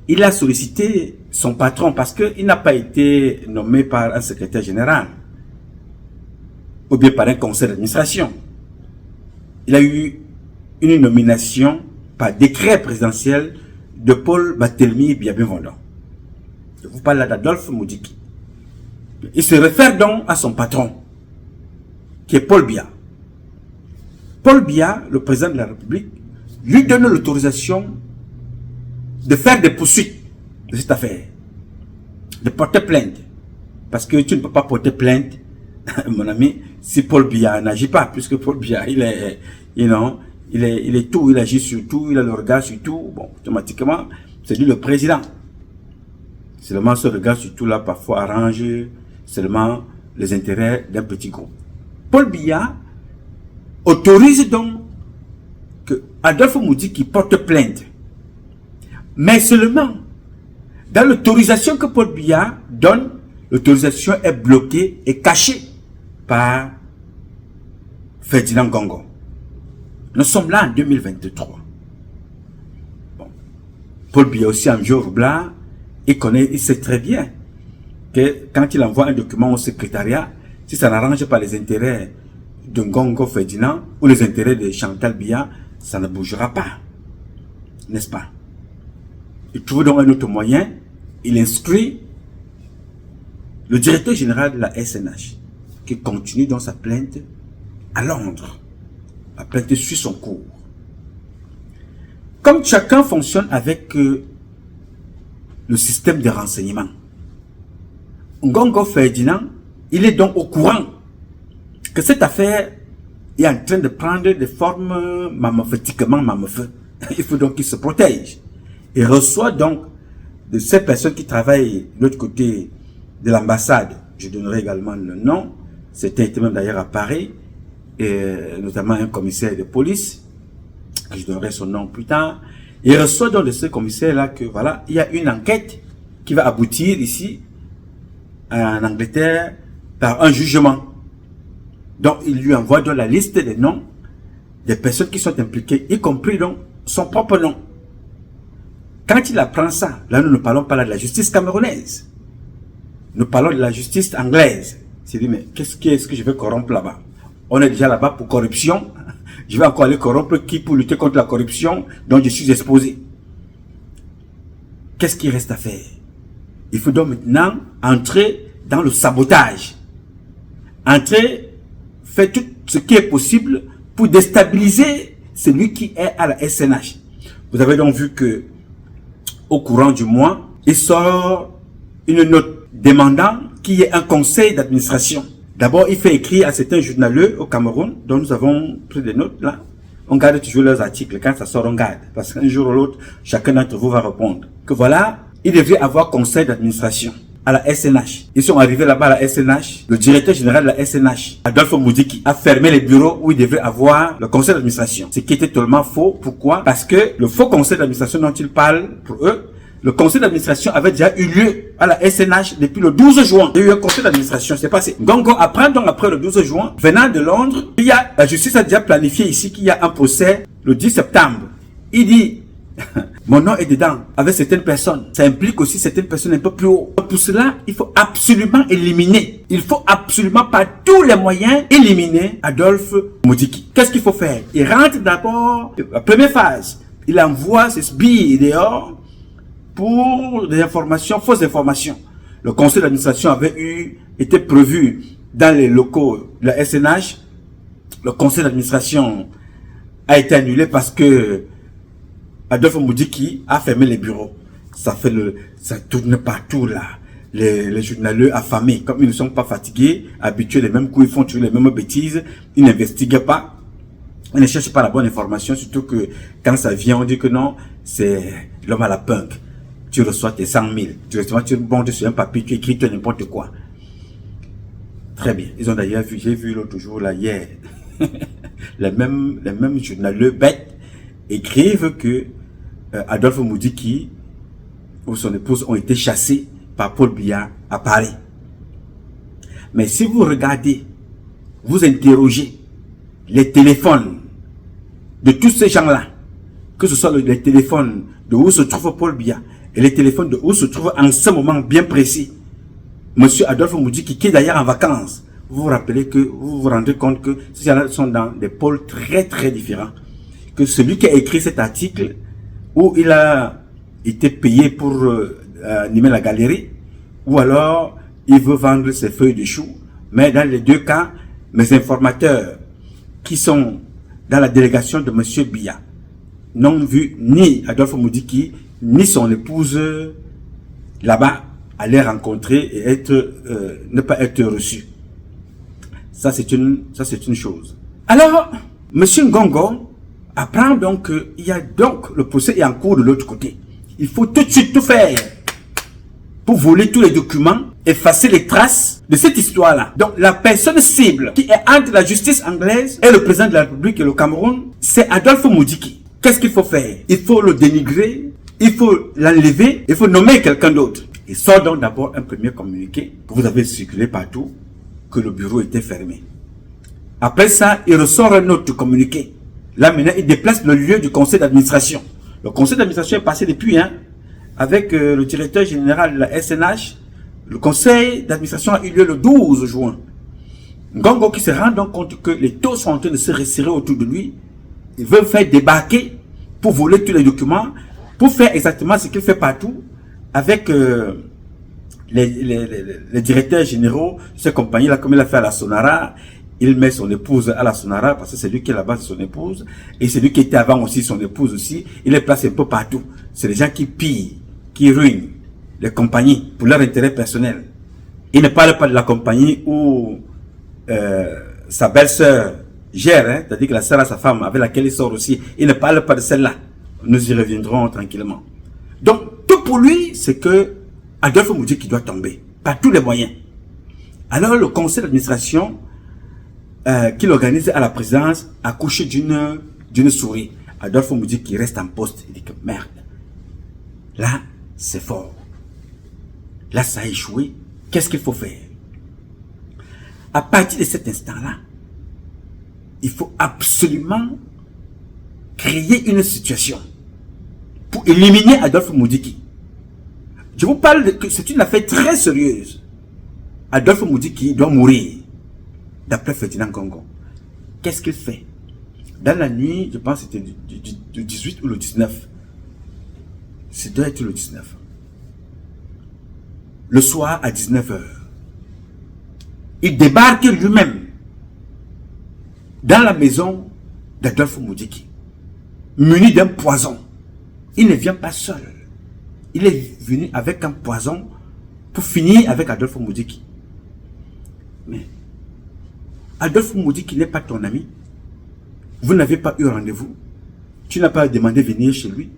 [SPEAKER 8] il a sollicité son patron parce qu'il n'a pas été nommé par un secrétaire général ou bien par un conseil d'administration. Il a eu une nomination par décret présidentiel de Paul Barthélemy Biya-Vondon. Je vous parle là d'Adolphe Moudiki. Il se réfère donc à son patron, qui est Paul Biya. Paul Biya, le président de la République, lui donne l'autorisation de faire des poursuites de cette affaire, de porter plainte. Parce que tu ne peux pas porter plainte, mon ami, si Paul Biya n'agit pas, puisque Paul Biya, il est tout, il agit sur tout, il a le regard sur tout. Bon, automatiquement, c'est lui le président. Seulement ce regard sur tout là, parfois arrange seulement les intérêts d'un petit groupe. Paul Biya autorise donc que Adolphe Moudiki porte plainte. Mais seulement, dans l'autorisation que Paul Biya donne, l'autorisation est bloquée et cachée par Ferdinand Gongo. Nous sommes là en 2023. Bon. Paul Biya aussi, en jour blanc, il sait très bien que quand il envoie un document au secrétariat, si ça n'arrange pas les intérêts de Gongo Ferdinand ou les intérêts de Chantal Biya, ça ne bougera pas. N'est-ce pas? Il trouve donc un autre moyen. Il inscrit le directeur général de la SNH qui continue dans sa plainte à Londres. La plainte suit son cours. Comme chacun fonctionne avec le système de renseignement, Gongo Ferdinand, il est donc au courant que cette affaire est en train de prendre des formes mamophétiquement mamopheux. Il faut donc qu'il se protège. Il reçoit donc de ces personnes qui travaillent de l'autre côté de l'ambassade. Je donnerai également le nom. C'était même d'ailleurs à Paris, et notamment un commissaire de police. Je donnerai son nom plus tard. Il reçoit donc de ce commissaire-là que voilà, il y a une enquête qui va aboutir ici, en Angleterre, par un jugement. Donc il lui envoie donc la liste des noms des personnes qui sont impliquées, y compris donc son propre nom. Quand il apprend ça, là nous ne parlons pas là de la justice camerounaise. Nous parlons de la justice anglaise. Il s'est dit, mais qu'est-ce que je vais corrompre là-bas? On est déjà là-bas pour corruption. Je vais encore aller corrompre qui pour lutter contre la corruption dont je suis exposé? Qu'est-ce qu'il reste à faire? Il faut donc maintenant entrer dans le sabotage. Entrer, faire tout ce qui est possible pour déstabiliser celui qui est à la SNH. Vous avez donc vu que au courant du mois, il sort une note demandant qu'il y ait un conseil d'administration. D'abord, il fait écrire à certains journaleux au Cameroun, dont nous avons pris des notes là. On garde toujours leurs articles. Quand ça sort, on garde. Parce qu'un jour ou l'autre, chacun d'entre vous va répondre. Que voilà, il devait avoir conseil d'administration à la SNH. Ils sont arrivés là-bas à la SNH. Le directeur général de la SNH, Adolphe Moudiki, a fermé les bureaux où il devait avoir le conseil d'administration. Ce qui était totalement faux. Pourquoi? Parce que le faux conseil d'administration dont ils parlent, pour eux, le conseil d'administration avait déjà eu lieu à la SNH depuis le 12 juin. Il y a eu un conseil d'administration, c'est passé. Gongo apprend donc après le 12 juin, venant de Londres, la justice a déjà planifié ici qu'il y a un procès le 10 septembre. Il dit, mon nom est dedans, avec certaines personnes. Ça implique aussi certaines personnes un peu plus haut. Pour cela, il faut absolument éliminer. Il faut absolument par tous les moyens éliminer Adolphe Moudiki. Qu'est-ce qu'il faut faire? Il rentre d'abord, la première phase, il envoie ses billes dehors pour des informations, fausses informations. Le conseil d'administration avait été prévu dans les locaux de la SNH. Le conseil d'administration a été annulé parce que Adolphe Moudiki a fermé les bureaux. Ça tourne partout là. Les journalistes affamés, comme ils ne sont pas fatigués, habitués les mêmes coups, ils font toujours les mêmes bêtises, ils n'investiguent pas, ils ne cherchent pas la bonne information, surtout que quand ça vient, on dit que non, c'est l'homme à la punk. Tu reçois tes 100 000, tu montes sur un papier, tu écris tout n'importe quoi. Très bien. Ils ont d'ailleurs vu, j'ai vu l'autre jour là, hier, les mêmes journalistes bêtes écrivent que Adolphe Moudiki ou son épouse ont été chassés par Paul Biya à Paris. Mais si vous regardez, vous interrogez les téléphones de tous ces gens-là, que ce soit les téléphones de où se trouve Paul Biya et les téléphones de où se trouve en ce moment bien précis Monsieur Adolphe Moudiki, qui est d'ailleurs en vacances, vous vous rappelez que vous vous rendez compte que ces gens-là sont dans des pôles très très différents. Que celui qui a écrit cet article, où il a été payé pour animer la galerie, ou alors il veut vendre ses feuilles de chou. Mais dans les deux cas, mes informateurs qui sont dans la délégation de Monsieur Biya n'ont vu ni Adolphe Moudiki, ni son épouse là-bas aller rencontrer et ne pas être reçu. Ça c'est une chose. Alors, Monsieur Ngongo apprend donc qu'il y a donc le procès est en cours de l'autre côté. Il faut tout de suite tout faire pour voler tous les documents, effacer les traces de cette histoire-là. Donc la personne cible qui est entre la justice anglaise et le président de la République et le Cameroun, c'est Adolphe Moudiki. Qu'est-ce qu'il faut faire? Il faut le dénigrer, il faut l'enlever, il faut nommer quelqu'un d'autre. Il sort donc d'abord un premier communiqué que vous avez circulé partout, que le bureau était fermé. Après ça, il ressort un autre communiqué. Là maintenant, il déplace le lieu du conseil d'administration. Le conseil d'administration est passé depuis, avec le directeur général de la SNH. Le conseil d'administration a eu lieu le 12 juin. Ngongo qui se rend donc compte que les taux sont en train de se resserrer autour de lui. Il veut faire débarquer pour voler tous les documents, pour faire exactement ce qu'il fait partout avec les directeurs généraux de ces compagnies-là, comme il a fait à la Sonara. Il met son épouse à la Sonara parce que c'est lui qui est là-bas, c'est son épouse. Et c'est lui qui était avant aussi, son épouse aussi. Il les place un peu partout. C'est les gens qui pillent, qui ruinent les compagnies pour leur intérêt personnel. Il ne parle pas de la compagnie où sa belle-sœur gère, c'est-à-dire que la sœur à sa femme avec laquelle il sort aussi. Il ne parle pas de celle-là. Nous y reviendrons tranquillement. Donc, tout pour lui, c'est que Adolphe Moudiki doit tomber par tous les moyens. Alors, le conseil d'administration qu'il organise à la présidence accouche d'une souris. Adolphe Moudiki reste en poste. Il dit que merde, là c'est fort, là ça a échoué, qu'est-ce qu'il faut faire? À partir de cet instant-là, il faut absolument créer une situation pour éliminer Adolphe Moudiki. Je vous parle que c'est une affaire très sérieuse. Adolphe Moudiki doit mourir. D'après Ferdinand Ngongo. Qu'est-ce qu'il fait? Dans la nuit, je pense que c'était du 18 ou le 19. Ça doit être le 19. Le soir à 19h. Il débarque lui-même dans la maison d'Adolphe Moudiki, muni d'un poison. Il ne vient pas seul. Il est venu avec un poison pour finir avec Adolphe Moudiki. Mais Adolphe Moudiki n'est pas ton ami. Vous n'avez pas eu rendez-vous. Tu n'as pas demandé de venir chez lui.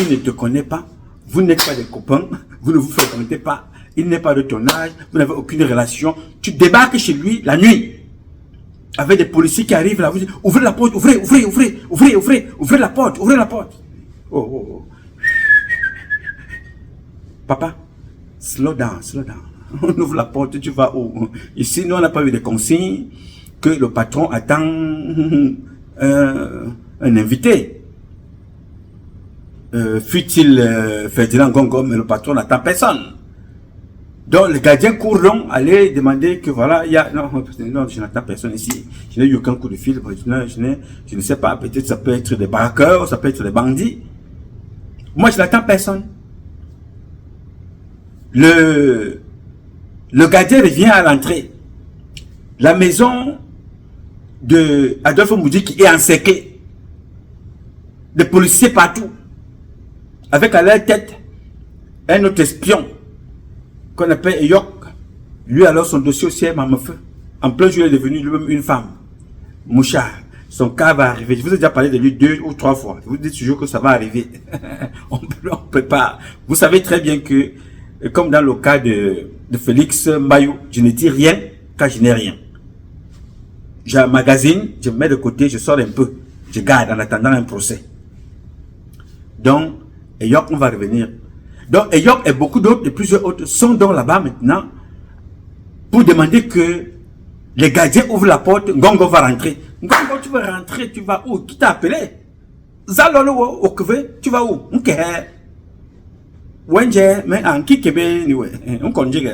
[SPEAKER 8] Il ne te connaît pas. vous n'êtes pas des copains, vous ne vous fréquentez pas, il n'est pas de ton âge, vous n'avez aucune relation, tu débarques chez lui la nuit, avec des policiers qui arrivent là, vous dites, ouvrez la porte, ouvrez la porte, ouvrez la porte. Oh. Papa, slow down. On ouvre la porte, tu vas où? Ici, nous, on n'a pas eu de consignes que le patron attend un invité. Fut-il Ferdinand Gongo, mais le patron n'attend personne. Donc, le gardien court donc, aller demander que voilà, il y a... Non, je n'attends personne ici. Je n'ai eu aucun coup de fil. Je ne sais pas, peut-être ça peut être des braqueurs, ça peut être des bandits. Moi, je n'attends personne. Le gardien revient à l'entrée. La maison de Adolphe Moudjiki est encerclée. Des policiers partout. Avec à leur tête un autre espion qu'on appelle Eyok. Lui alors son dossier aussi est feu. En plein jour il est devenu lui-même une femme. Mouchard. Son cas va arriver. Je vous ai déjà parlé de lui 2 ou 3 fois. Je vous dis toujours que ça va arriver. on prépare. Vous savez très bien que, comme dans le cas de Félix Mbayou, je ne dis rien quand je n'ai rien. J'ai un magazine, je me mets de côté, je sors un peu. Je garde en attendant un procès. Donc, Eyok, on va revenir. Donc, Eyok et beaucoup d'autres, et plusieurs autres, sont donc là-bas maintenant pour demander que les gardiens ouvrent la porte, Ngongo va rentrer. Ngongo, tu vas rentrer, tu vas où? Qui t'a appelé? Zalolo, Okve, tu vas où? Wenje, mais en Kikebe, niwe, on conjugue.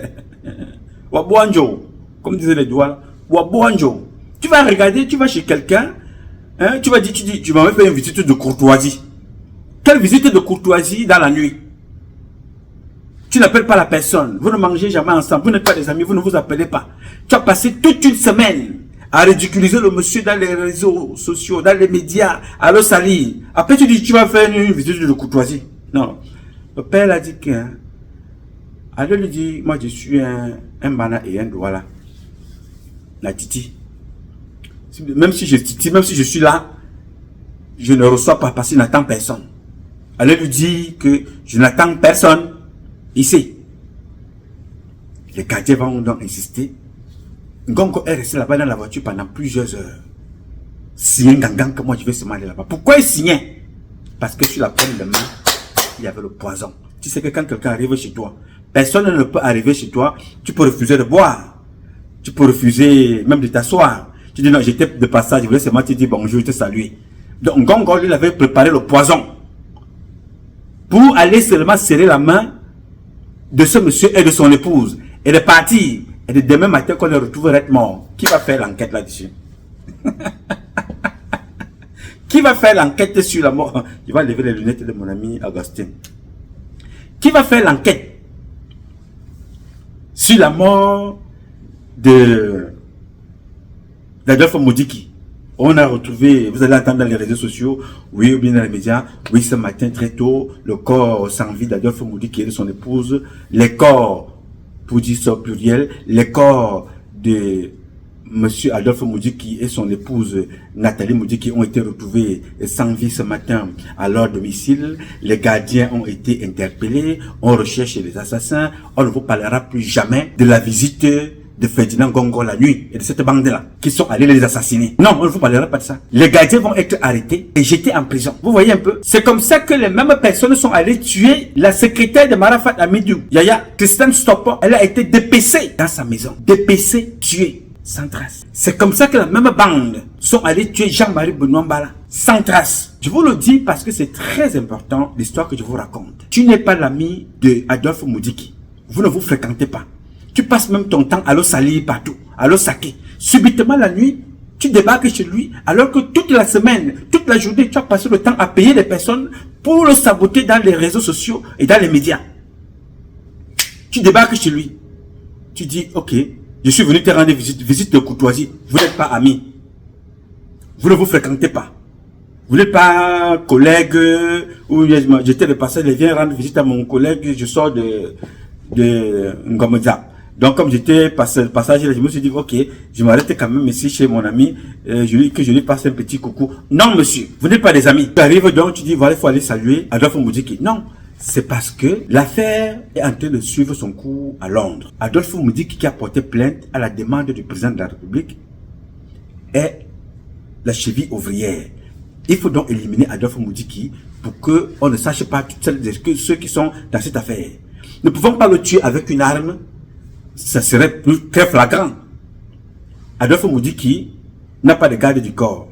[SPEAKER 8] Wabuanjo, comme disaient les douanes, Wabuanjo. Tu vas regarder, tu vas chez quelqu'un, hein, tu vas dire, tu m'as fait une visite de courtoisie. Quelle visite de courtoisie dans la nuit? Tu n'appelles pas la personne, vous ne mangez jamais ensemble, vous n'êtes pas des amis, vous ne vous appelez pas. Tu as passé toute une semaine à ridiculiser le monsieur dans les réseaux sociaux, dans les médias, à le salir. Après tu dis, tu vas faire une visite de courtoisie. Non. Le père a dit que, alors lui dit, moi je suis un bana et un douala. La titi. Même si je titi, même si je suis là, je ne reçois pas parce qu'il n'attend personne. Elle lui dit que je n'attends personne ici. Les gardiens vont donc insister. Ngongo est resté là-bas dans la voiture pendant plusieurs heures. Signé Gangan que moi je vais se aller là-bas. Pourquoi il signait? Parce que sur la poigne de main, il y avait le poison. Tu sais que quand quelqu'un arrive chez toi, personne ne peut arriver chez toi, tu peux refuser de boire. Tu peux refuser même de t'asseoir. Tu dis non, j'étais de passage, je voulais seulement te dire bonjour, te saluer. Donc Ngongo lui avait préparé le poison pour aller seulement serrer la main de ce monsieur et de son épouse et de partir. Et de demain matin qu'on le retrouverait mort. Qui va faire l'enquête là-dessus? Qui va faire l'enquête sur la mort? Je vais lever les lunettes de mon ami Augustin. Qui va faire l'enquête sur la mort d'Adolphe Moudjiki? On a retrouvé, vous allez entendre dans les réseaux sociaux, oui, ou bien dans les médias, oui, ce matin très tôt, le corps sans vie d'Adolphe Moudjiki et de son épouse, les corps, pour dire ça au pluriel, les corps de monsieur Adolphe Moudjiki et son épouse Nathalie Moudjiki ont été retrouvés sans vie ce matin à leur domicile. Les gardiens ont été interpellés, on recherche les assassins, on ne vous parlera plus jamais de la visite de Ferdinand Gongo la nuit et de cette bande-là qui sont allés les assassiner. Non, on ne vous parlera pas de ça. Les gardiens vont être arrêtés et jetés en prison. Vous voyez un peu? C'est comme ça que les mêmes personnes sont allées tuer la secrétaire de Marafat Amidou, Yaya Christiane Stoppo. Elle a été dépecée dans sa maison. Dépecée, tuée, sans trace. C'est comme ça que la même bande sont allés tuer Jean-Marie Benoît Mbala, sans trace. Je vous le dis parce que c'est très important l'histoire que je vous raconte. Tu n'es pas l'ami de Adolphe Moudjiki. Vous ne vous fréquentez pas. Tu passes même ton temps à le salir partout, à le saquer. Subitement la nuit, tu débarques chez lui, alors que toute la semaine, toute la journée, tu as passé le temps à payer des personnes pour le saboter dans les réseaux sociaux et dans les médias. Tu débarques chez lui. Tu dis, ok, je suis venu te rendre visite de courtoisie. Vous n'êtes pas amis. Vous ne vous fréquentez pas. Vous n'êtes pas collègue, ou j'étais de passage, je viens rendre visite à mon collègue, je sors de Ngomodza. Donc, comme j'étais passage, je me suis dit, ok, je m'arrête quand même ici chez mon ami, que je lui passe un petit coucou. Non, monsieur, vous n'êtes pas des amis. Tu arrives donc, tu dis, voilà, il faut aller saluer Adolphe Moudjiki. Non, C'est parce que l'affaire est en train de suivre son cours à Londres. Adolphe Moudiki, qui a porté plainte à la demande du président de la République, est la cheville ouvrière. Il faut donc éliminer Adolphe Moudiki pour qu'on ne sache pas que ceux qui sont dans cette affaire. Nous ne pouvons pas le tuer avec une arme, ça serait très flagrant. Adolphe Moudiki n'a pas de garde du corps.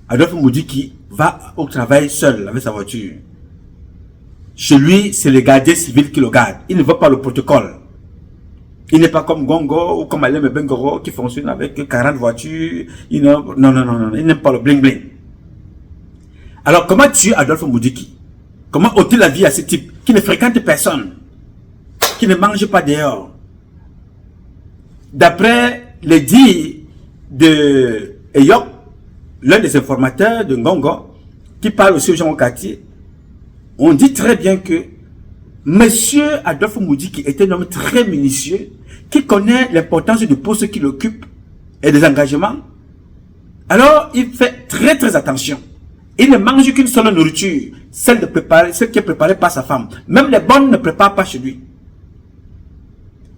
[SPEAKER 8] Adolphe Moudiki va au travail seul avec sa voiture. Chez lui, c'est le gardien civil qui le garde. Il ne veut pas le protocole. Il n'est pas comme Gongo ou comme Alem Bengoro qui fonctionne avec 40 voitures. Non, il n'aime pas le bling bling. Alors, comment tuer Adolphe Moudiki? Comment ôter la vie à ce type qui ne fréquente personne, qui ne mange pas dehors? D'après les dires de Eyop, l'un des informateurs de Ngongo, qui parle aussi aux gens au quartier, on dit très bien que Monsieur Adolphe Moudiki est un homme très minutieux, qui connaît l'importance du poste qu'il occupe et des engagements. Alors, il fait très très attention. Il ne mange qu'une seule nourriture, celle qui est préparée par sa femme. Même les bonnes ne préparent pas chez lui.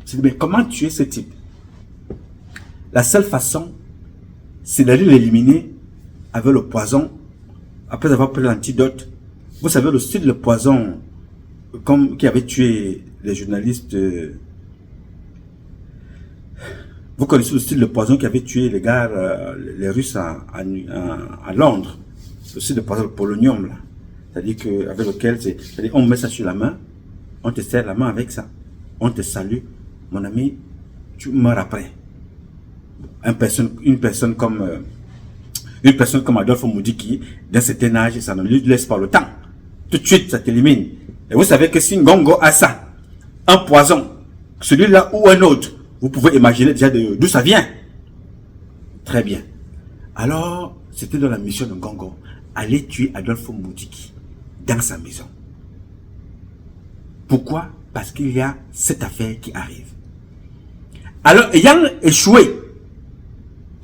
[SPEAKER 8] Je dis, mais comment tuer ce type? La seule façon, c'est d'aller l'éliminer avec le poison, après avoir pris l'antidote. Vous savez, le style de poison qui avait tué les journalistes. Vous connaissez le style de poison qui avait tué les gars, les Russes à Londres. Le style de poison, le polonium, là. C'est-à-dire avec lequel, on met ça sur la main, on te serre la main avec ça, on te salue. Mon ami, tu meurs après. Une personne comme Adolphe Moudiki, d'un certain âge, ça ne lui laisse pas le temps. Tout de suite, ça t'élimine. Et vous savez que si Ngongo a ça, un poison, celui-là ou un autre, vous pouvez imaginer déjà d'où ça vient. Très bien. Alors, c'était dans la mission de Ngongo, aller tuer Adolphe Moudiki dans sa maison. Pourquoi? Parce qu'il y a cette affaire qui arrive. Alors, ayant échoué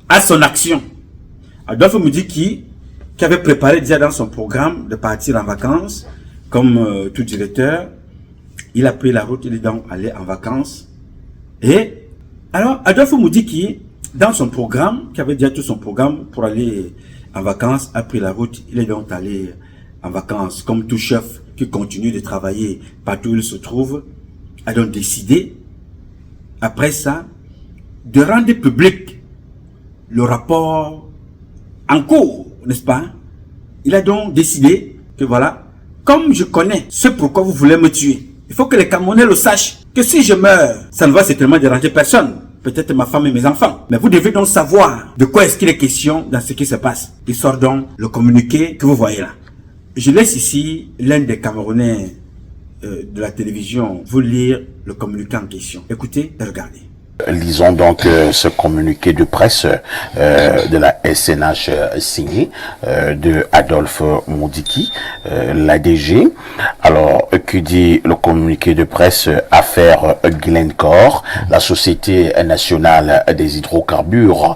[SPEAKER 8] à son action, Adolphe Moudiki, qui avait préparé déjà dans son programme de partir en vacances, comme tout directeur, il a pris la route, il est donc allé en vacances. Et alors, Adolphe Moudiki, dans son programme, qui avait déjà tout son programme pour aller en vacances, a pris la route, il est donc allé en vacances, comme tout chef qui continue de travailler partout où il se trouve, a donc décidé, après ça, de rendre public le rapport en cours, n'est-ce pas? Il a donc décidé que voilà, comme je connais ce pourquoi vous voulez me tuer, il faut que les Camerounais le sachent, que si je meurs, ça ne va certainement déranger personne, peut-être ma femme et mes enfants. Mais vous devez donc savoir de quoi est-ce qu'il est question dans ce qui se passe. Il sort donc le communiqué que vous voyez là. Je laisse ici l'un des Camerounais de la télévision vous lire le communiqué en question. Écoutez et regardez.
[SPEAKER 5] Lisons donc ce communiqué de presse de la SNH signé de Adolphe Moudiki, l'ADG. Alors, que dit le communiqué de presse? Affaire Glencore, la Société nationale des hydrocarbures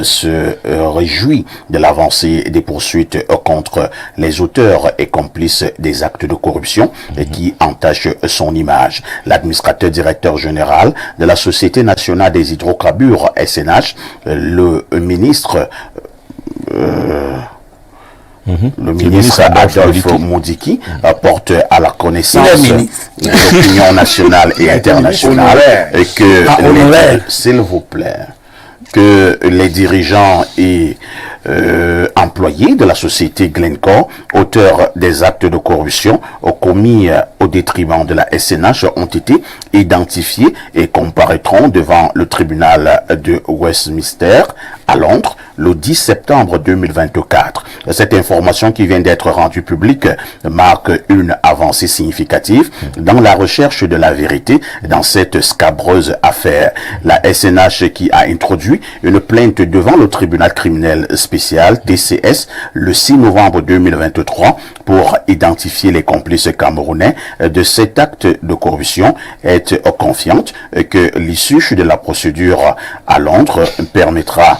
[SPEAKER 5] se réjouit de l'avancée des poursuites contre les auteurs et complices des actes de corruption qui entachent son image. L'administrateur directeur général de la Société nationale des hydrocarbures SNH, le ministre Adolphe Moudiki porte à la connaissance de l'opinion nationale et internationale s'il vous plaît, que les dirigeants et employés de la société Glencore, auteurs des actes de corruption commis au détriment de la SNH, ont été identifiés et comparaîtront devant le tribunal de Westminster à Londres le 10 septembre 2024. Cette information qui vient d'être rendue publique marque une avancée significative dans la recherche de la vérité dans cette scabreuse affaire. La SNH qui a introduit une plainte devant le tribunal criminel spécial TCS le 6 novembre 2023 pour identifier les complices camerounais de cet acte de corruption est confiante que l'issue de la procédure à Londres permettra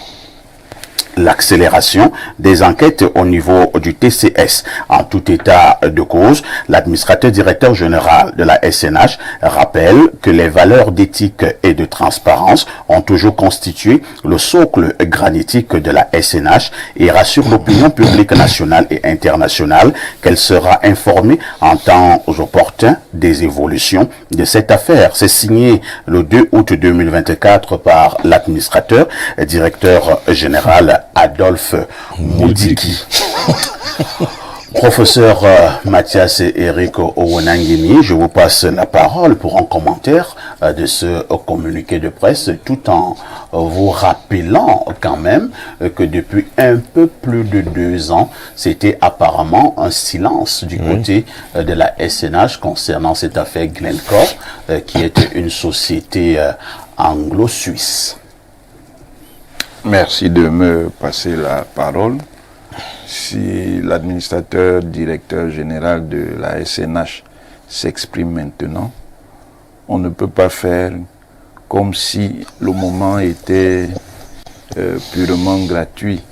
[SPEAKER 5] l'accélération des enquêtes au niveau du TCS. En tout état de cause, l'administrateur directeur général de la SNH rappelle que les valeurs d'éthique et de transparence ont toujours constitué le socle granitique de la SNH et rassure l'opinion publique nationale et internationale qu'elle sera informée en temps opportun des évolutions de cette affaire. C'est signé le 2 août 2024 par l'administrateur directeur général Adolphe Moudiki. Professeur Mathias et Eric Owonangemi, je vous passe la parole pour un commentaire de ce communiqué de presse, tout en vous rappelant quand même que depuis un peu plus de 2 ans, c'était apparemment un silence du côté de la SNH concernant cette affaire Glencore, qui est une société anglo-suisse.
[SPEAKER 13] Merci de me passer la parole. Si l'administrateur directeur général de la SNH s'exprime maintenant, on ne peut pas faire comme si le moment était purement gratuit.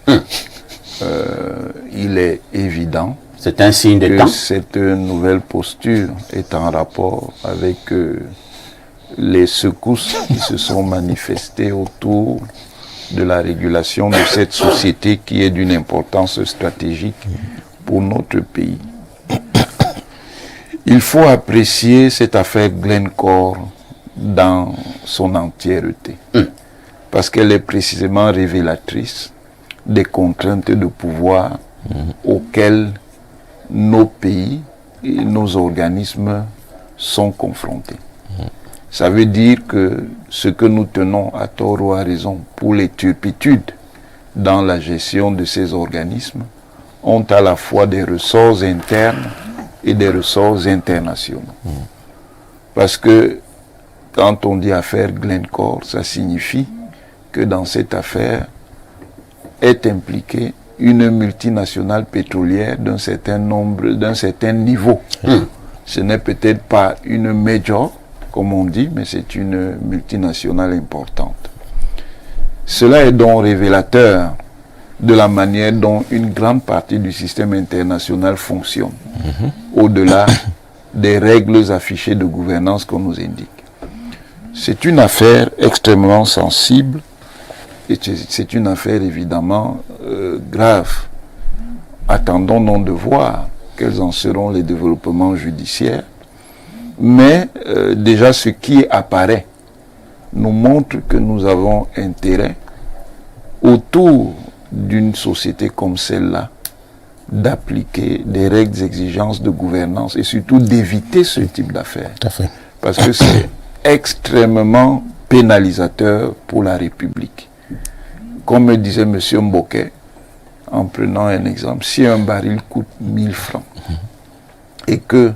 [SPEAKER 13] Il est évident
[SPEAKER 5] c'est un signe de temps.
[SPEAKER 13] Cette nouvelle posture est en rapport avec les secousses qui se sont manifestées autour de la régulation de cette société qui est d'une importance stratégique pour notre pays. Il faut apprécier cette affaire Glencore dans son entièreté, parce qu'elle est précisément révélatrice des contraintes de pouvoir auxquelles nos pays et nos organismes sont confrontés. Ça veut dire que ce que nous tenons à tort ou à raison pour les turpitudes dans la gestion de ces organismes ont à la fois des ressorts internes et des ressorts internationaux. Parce que quand on dit affaire Glencore, ça signifie que dans cette affaire est impliquée une multinationale pétrolière d'un certain niveau. Ce n'est peut-être pas une major, comme on dit, mais c'est une multinationale importante. Cela est donc révélateur de la manière dont une grande partie du système international fonctionne, au-delà des règles affichées de gouvernance qu'on nous indique. C'est une affaire extrêmement sensible, et c'est une affaire évidemment grave. Attendons donc de voir quels en seront les développements judiciaires. Mais déjà ce qui apparaît nous montre que nous avons intérêt autour d'une société comme celle-là d'appliquer des règles d'exigence de gouvernance et surtout d'éviter ce type d'affaires. Parce que c'est extrêmement pénalisateur pour la République. Comme me disait M. Mboké, en prenant un exemple, si un baril coûte 1000 francs et que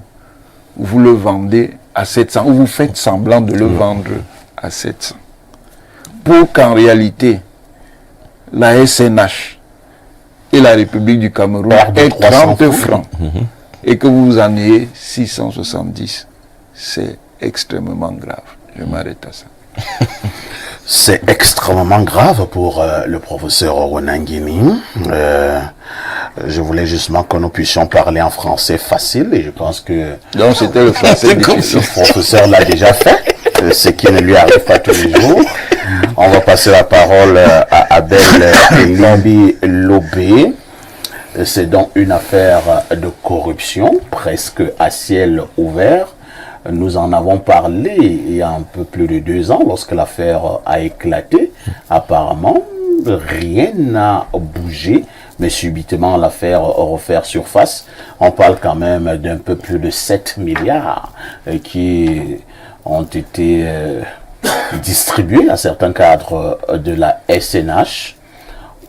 [SPEAKER 13] vous le vendez à 700, ou vous faites semblant de le vendre à 700, pour qu'en réalité, la SNH et la République du Cameroun aient 30 francs, et que vous en ayez 670, c'est extrêmement grave. Je m'arrête à ça.
[SPEAKER 5] C'est extrêmement grave pour le professeur Owonangemi. Je voulais justement que nous puissions parler en français facile et je pense que...
[SPEAKER 13] Donc c'était le français difficile.
[SPEAKER 5] Le professeur l'a déjà fait, ce qui ne lui arrive pas tous les jours. On va passer la parole à Abel Limbi Lobé. C'est donc une affaire de corruption, presque à ciel ouvert. Nous en avons parlé il y a un peu plus de 2 ans lorsque l'affaire a éclaté. Apparemment, rien n'a bougé, mais subitement l'affaire refait surface. On parle quand même d'un peu plus de 7 milliards qui ont été distribués à certains cadres de la SNH.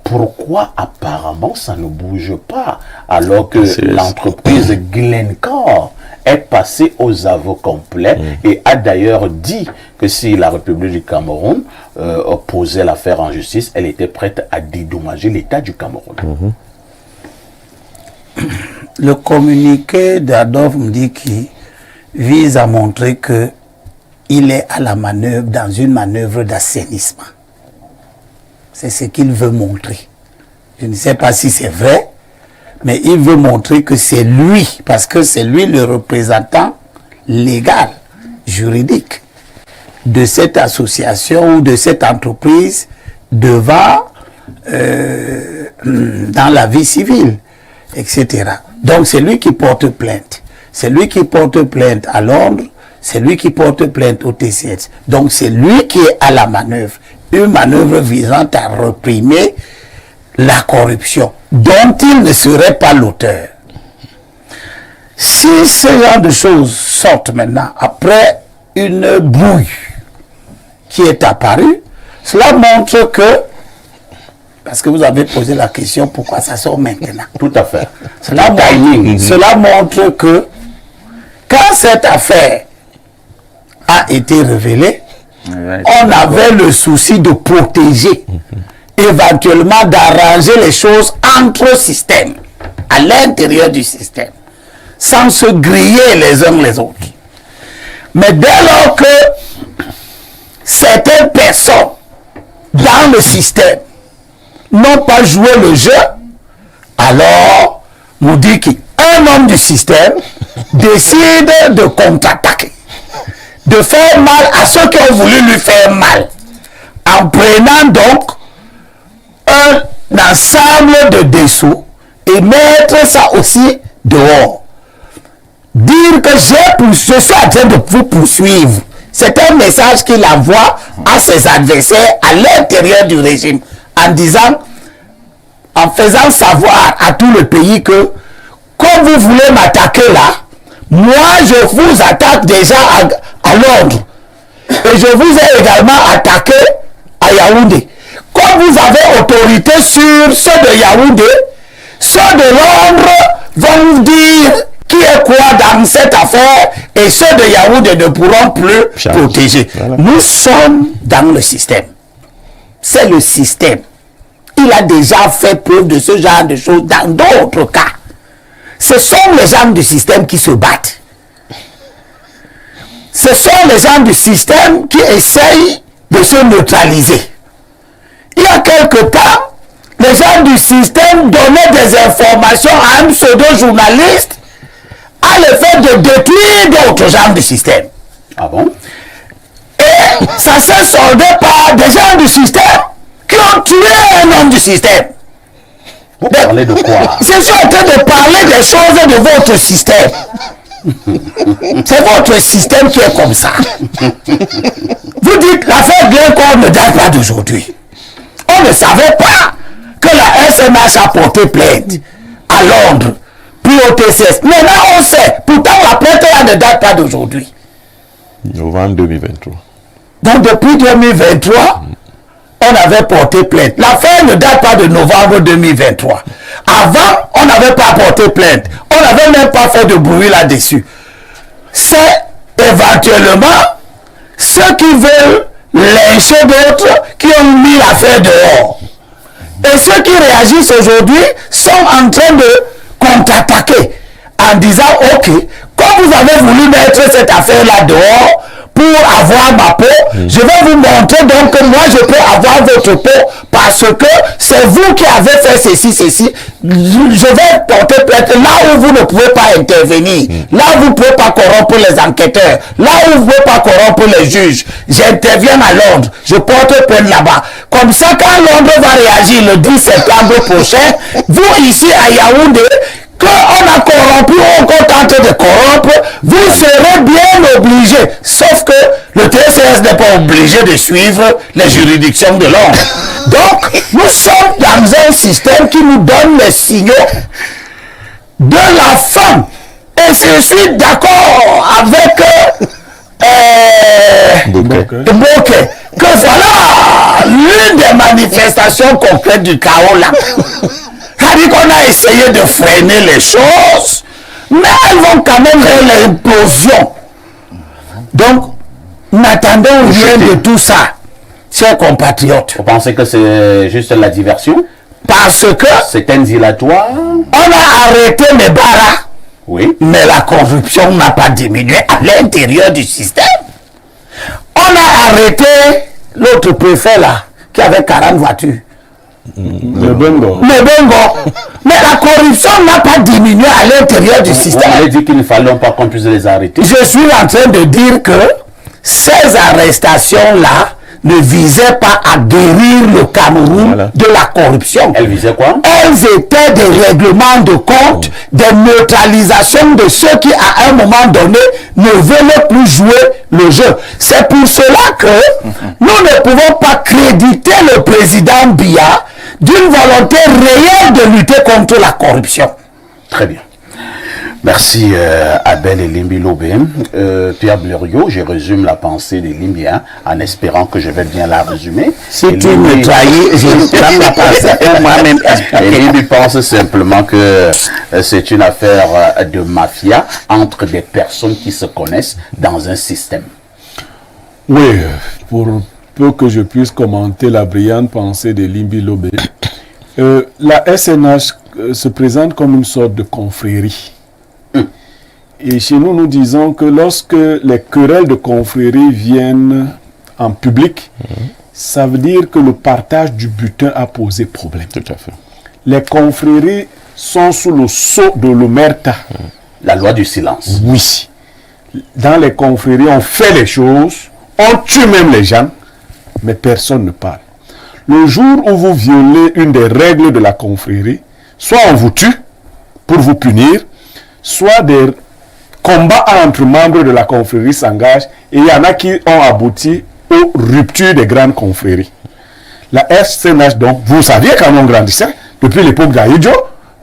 [SPEAKER 5] Pourquoi apparemment ça ne bouge pas alors que l'entreprise Glencore est passée aux aveux complets et a d'ailleurs dit que si la République du Cameroun posait l'affaire en justice, elle était prête à dédommager l'État du Cameroun.
[SPEAKER 14] Le communiqué d'Adolphe Moudiki vise à montrer que il est à la manœuvre, dans une manœuvre d'assainissement. C'est ce qu'il veut montrer. Je ne sais pas si c'est vrai, mais il veut montrer que c'est lui, parce que c'est lui le représentant légal, juridique de cette association ou de cette entreprise devant dans la vie civile, etc. Donc c'est lui qui porte plainte. C'est lui qui porte plainte à Londres, c'est lui qui porte plainte au TCS. Donc c'est lui qui est à la manœuvre. Une manœuvre visant à réprimer la corruption, dont il ne serait pas l'auteur. Si ce genre de choses sortent maintenant, après une bouille qui est apparue, cela montre que, parce que vous avez posé la question pourquoi ça sort maintenant.
[SPEAKER 5] Tout à fait.
[SPEAKER 14] Cela montre que quand cette affaire a été révélée, on avait le souci de protéger, éventuellement d'arranger les choses entre systèmes, à l'intérieur du système, sans se griller les uns les autres. Mais dès lors que certaines personnes dans le système n'ont pas joué le jeu, alors nous dit qu'un homme du système décide de contre-attaquer, de faire mal à ceux qui ont voulu lui faire mal, en prenant donc un ensemble de dessous et mettre ça aussi dehors. Dire que je suis en train de vous poursuivre, c'est un message qu'il envoie à ses adversaires à l'intérieur du régime, en disant, en faisant savoir à tout le pays que, comme vous voulez m'attaquer là, moi je vous attaque déjà à Londres. Et je vous ai également attaqué à Yaoundé. Comme vous avez autorité sur ceux de Yaoundé, ceux de Londres vont vous dire qui est quoi dans cette affaire et ceux de Yaoundé ne pourront plus protéger. Voilà. Nous sommes dans le système. C'est le système. Il a déjà fait preuve de ce genre de choses dans d'autres cas. Ce sont les gens du système qui se battent. Ce sont les gens du système qui essayent de se neutraliser. Il y a quelque temps, les gens du système donnaient des informations à un pseudo-journaliste à l'effet de détruire d'autres gens du système.
[SPEAKER 5] Ah bon?
[SPEAKER 14] Et ça s'est soldé par des gens du système qui ont tué un homme du système.
[SPEAKER 5] Vous parlez de quoi?
[SPEAKER 14] Je suis en train de parler des choses de votre système. C'est votre système qui est comme ça. Vous dites l'affaire Glencore ne date pas d'aujourd'hui. On ne savait pas que la SMH a porté plainte à Londres, puis au TCS. Maintenant on sait. Pourtant la plainte ne date pas d'aujourd'hui.
[SPEAKER 4] Novembre 2023.
[SPEAKER 14] Donc depuis 2023, on avait porté plainte. L'affaire ne date pas de novembre 2023. Avant, on n'avait pas porté plainte. On n'avait même pas fait de bruit là-dessus. C'est éventuellement ceux qui veulent lyncher d'autres qui ont mis l'affaire dehors. Et ceux qui réagissent aujourd'hui sont en train de contre-attaquer en disant ok, comme vous avez voulu mettre cette affaire-là dehors pour avoir ma peau, je vais vous montrer donc que moi je peux avoir votre peau parce que c'est vous qui avez fait ceci. Je vais porter plainte là où vous ne pouvez pas intervenir, là où vous ne pouvez pas corrompre les enquêteurs, là où vous ne pouvez pas corrompre les juges. J'interviens à Londres, je porte plainte là-bas. Comme ça, quand Londres va réagir le 10 septembre prochain, vous ici à Yaoundé, qu'on a corrompu ou qu'on tente de corrompre, vous serez bien obligé. Sauf que le TCS n'est pas obligé de suivre les juridictions de Londres. Donc, nous sommes dans un système qui nous donne les signaux de la fin. Et je suis d'accord avec Bokeh, que voilà l'une des manifestations concrètes du chaos là. C'est-à-dire qu'on a essayé de freiner les choses, mais elles vont quand même vers l'implosion. Donc, n'attendons rien de tout ça, chers compatriotes.
[SPEAKER 5] Vous pensez que c'est juste la diversion?
[SPEAKER 14] Parce que
[SPEAKER 5] c'est un dilatoire.
[SPEAKER 14] On a arrêté les barras.
[SPEAKER 5] Oui.
[SPEAKER 14] Mais la corruption n'a pas diminué à l'intérieur du système. On a arrêté l'autre préfet là, qui avait 40 voitures. Le Bengo. Mais la corruption n'a pas diminué à l'intérieur du système.
[SPEAKER 10] On a dit qu'il ne fallait pas qu'on puisse les arrêter.
[SPEAKER 14] Je suis en train de dire que ces arrestations-là ne visaient pas à guérir le Cameroun de la corruption.
[SPEAKER 10] Elles visaient quoi?
[SPEAKER 14] Elles étaient des règlements de compte, des neutralisations de ceux qui, à un moment donné, ne veulent plus jouer le jeu. C'est pour cela que nous ne pouvons pas créditer le président Biya d'une volonté réelle de lutter contre la corruption.
[SPEAKER 10] Très bien. Merci Abel et Limbi Lobé. Pierre Blériot, je résume la pensée de Limbi en espérant que je vais bien la résumer.
[SPEAKER 14] Si tu me trahis, je prends la pensée moi-même.
[SPEAKER 10] Et Limbi pense simplement que c'est une affaire de mafia entre des personnes qui se connaissent dans un système.
[SPEAKER 15] Oui, pour peu que je puisse commenter la brillante pensée de Limbi Lobé, la SNH se présente comme une sorte de confrérie. Et chez nous, nous disons que lorsque les querelles de confrérie viennent en public, ça veut dire que le partage du butin a posé problème.
[SPEAKER 10] Tout à fait.
[SPEAKER 15] Les confréries sont sous le sceau de l'omerta.
[SPEAKER 10] La loi du silence.
[SPEAKER 15] Oui. Dans les confréries, on fait les choses, on tue même les gens, mais personne ne parle. Le jour où vous violez une des règles de la confrérie, soit on vous tue pour vous punir, soit des combats entre membres de la confrérie s'engagent et il y en a qui ont abouti aux ruptures des grandes confréries. La SNH, donc, vous saviez quand on grandissait, depuis l'époque d'Aïdjo,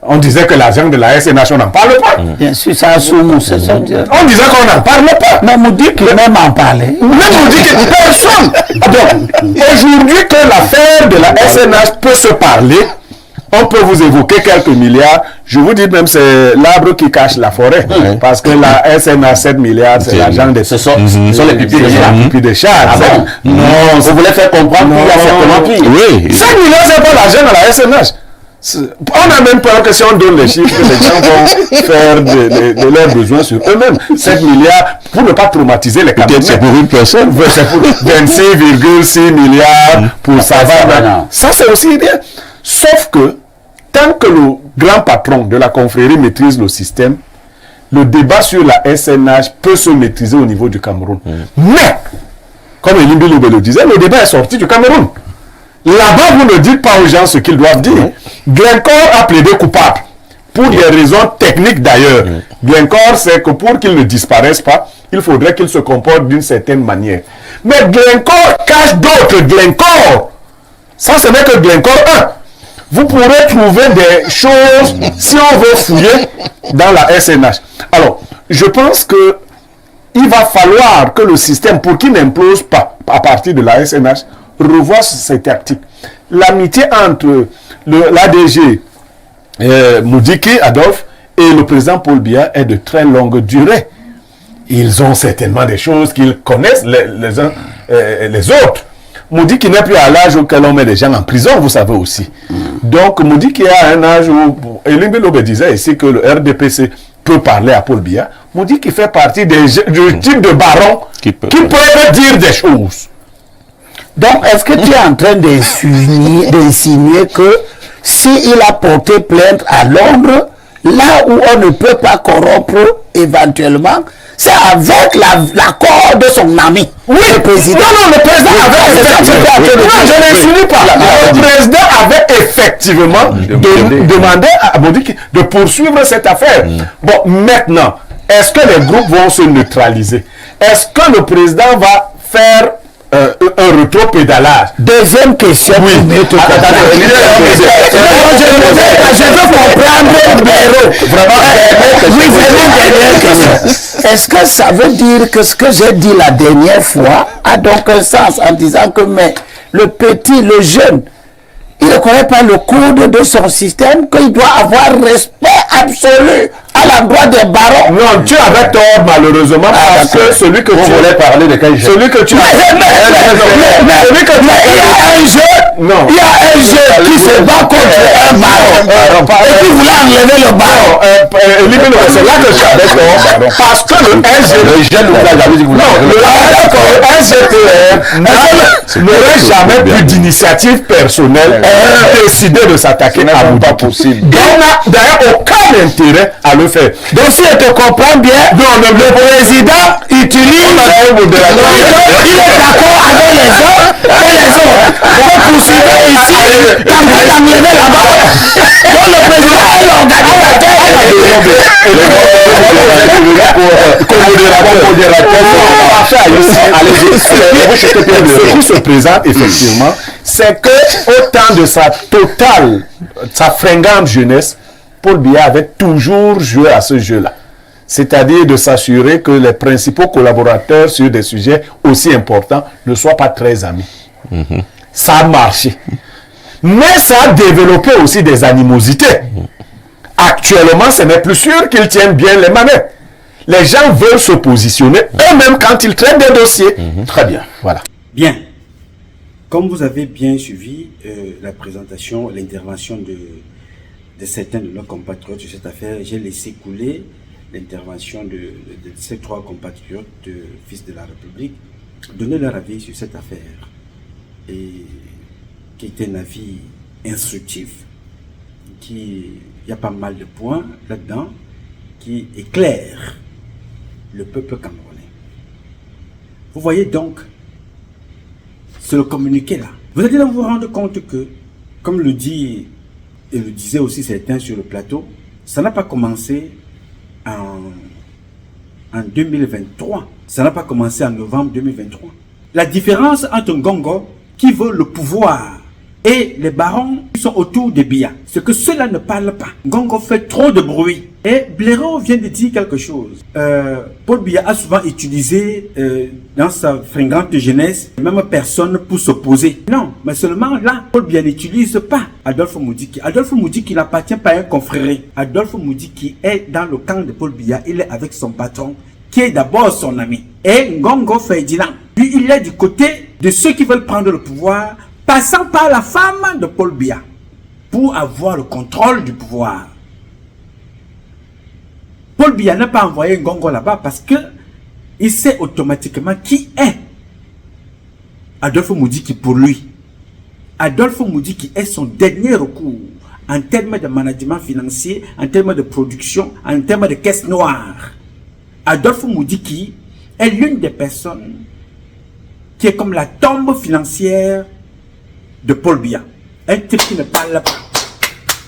[SPEAKER 15] on disait que l'argent de la SNH, on n'en parle pas.
[SPEAKER 14] Bien sûr, ça a sous c'est ça.
[SPEAKER 15] On disait qu'on n'en parle pas.
[SPEAKER 14] Mais on dit que même en parler.
[SPEAKER 15] Même on dit que personne. Donc, aujourd'hui que l'affaire de la SNH peut se parler, on peut vous évoquer quelques milliards. Je vous dis même, c'est l'arbre qui cache la forêt. Parce que la SNH, 7 milliards, c'est l'argent des...
[SPEAKER 10] Ce sont les pipis de chats.
[SPEAKER 15] Les pipis de chats.
[SPEAKER 10] Ah bon?
[SPEAKER 15] Non.
[SPEAKER 10] Vous voulez faire comprendre qu'il y a certainement pire.
[SPEAKER 15] Oui. 7 milliards, c'est pas l'argent de la SNH. On a même peur que si on donne les chiffres, que les gens vont faire de leurs besoins sur eux-mêmes. 7 milliards, pour ne pas traumatiser les Camerounais.
[SPEAKER 11] C'est pour une personne.
[SPEAKER 15] C'est pour 26,6 milliards pour Savannah. Ça, c'est aussi bien. Sauf que, tant que le grand patron de la confrérie maîtrise le système, le débat sur la SNH peut se maîtriser au niveau du Cameroun. Mais, comme Elimbi Loubé le disait, le débat est sorti du Cameroun. Là-bas, vous ne dites pas aux gens ce qu'ils doivent dire. Glencore a plaidé coupable, pour des raisons techniques d'ailleurs. Glencore, c'est que pour qu'il ne disparaisse pas, il faudrait qu'il se comporte d'une certaine manière. Mais Glencore cache d'autres Glencore. Ça, ce n'est que Glencore 1. Vous pourrez trouver des choses si on veut fouiller dans la SNH. Alors, je pense que il va falloir que le système, pour qu'il n'implose pas à partir de la SNH, revoie ses tactiques. L'amitié entre l'ADG Moudiki Adolphe et le président Paul Biya est de très longue durée. Ils ont certainement des choses qu'ils connaissent les uns les autres. Moudiki n'est plus à l'âge auquel on met des gens en prison, vous savez aussi. Donc Moudiki a un âge où, Elimbi Lobe disait ici que le RDPC peut parler à Paul Biya. Moudiki fait partie du type de baron qui peuvent dire des choses.
[SPEAKER 14] Donc, est-ce que tu es en train d'insinuer que s'il a porté plainte à Londres, là où on ne peut pas corrompre éventuellement, c'est avec l'accord de son ami, le président.
[SPEAKER 15] Non, le président avait effectivement... Non, je n'insinue pas. Le président avait effectivement demandé à Moudiki de poursuivre cette affaire. Bon, maintenant, est-ce que les groupes vont se neutraliser? Est-ce que le président va faire un rétro-pédalage?
[SPEAKER 14] Deuxième question.
[SPEAKER 15] Oui.
[SPEAKER 14] Je veux comprendre Est-ce que ça veut dire que ce que j'ai dit la dernière fois a donc un sens en disant que le petit, le jeune, il ne connaît pas le code de son système, qu'il doit avoir respect absolu à l'endroit des barons?
[SPEAKER 15] Non, tu avais tort malheureusement parce que celui que tu voulais parler de quel jeune? Celui que tu as...
[SPEAKER 14] Mais il y a un jeune
[SPEAKER 15] Non.
[SPEAKER 14] Il y a un jeune qui se bat contre un baron. Et qui voulait enlever le baron.
[SPEAKER 15] C'est là que j'avais tort. Parce que le SGTR n'aurait jamais plus d'initiative personnelle décidé de s'attaquer à vous. Pas possible. Il n'a d'ailleurs aucun intérêt à le faire.
[SPEAKER 14] Donc si je te comprends bien, le président utilise, il est d'accord avec les autres et les autres. Vous poursuivez ici, quand vous enlevez là-bas, donc le président est
[SPEAKER 15] Ce qui se présente effectivement, c'est que au temps de sa fringante jeunesse, Paul Biya avait toujours joué à ce jeu-là. C'est-à-dire de s'assurer que les principaux collaborateurs sur des sujets aussi importants ne soient pas très amis. Ça a marché. Mais ça a développé aussi des animosités. Actuellement, ce n'est plus sûr qu'ils tiennent bien les manettes. Les gens veulent se positionner eux-mêmes quand ils traitent des dossiers. Très bien, voilà.
[SPEAKER 8] Bien. Comme vous avez bien suivi la présentation, l'intervention de certains de nos compatriotes sur cette affaire, j'ai laissé couler l'intervention de ces trois compatriotes, fils de la République, donner leur avis sur cette affaire. Et qui est un avis instructif, il y a pas mal de points là-dedans qui éclairent le peuple camerounais. Vous voyez donc, c'est le communiqué là. Vous allez vous rendre compte que, comme le dit et le disaient aussi certains sur le plateau, ça n'a pas commencé en 2023. Ça n'a pas commencé en novembre 2023. La différence entre Ngongo, qui veut le pouvoir, et les barons qui sont autour de Biya, c'est que ceux-là ne parlent pas. Ngongo fait trop de bruit. Et Blaireau vient de dire quelque chose. Paul Biya a souvent utilisé dans sa fringante jeunesse les mêmes personnes pour s'opposer. Non, mais seulement là, Paul Biya n'utilise pas Adolphe Moudiki. Adolphe Moudiki n'appartient pas à un confréré. Adolphe Moudiki est dans le camp de Paul Biya. Il est avec son patron, qui est d'abord son ami. Et Ngongo Ferdinand, lui, il est du côté de ceux qui veulent prendre le pouvoir, passant par la femme de Paul Biya, pour avoir le contrôle du pouvoir. Paul Biya n'a pas envoyé Ngongo là-bas parce que il sait automatiquement qui est Adolphe Moudiki pour lui. Adolphe Moudiki est son dernier recours en termes de management financier, en termes de production, en termes de caisse noire. Adolphe Moudiki est l'une des personnes qui est comme la tombe financière de Paul Biya. Un type qui ne parle pas.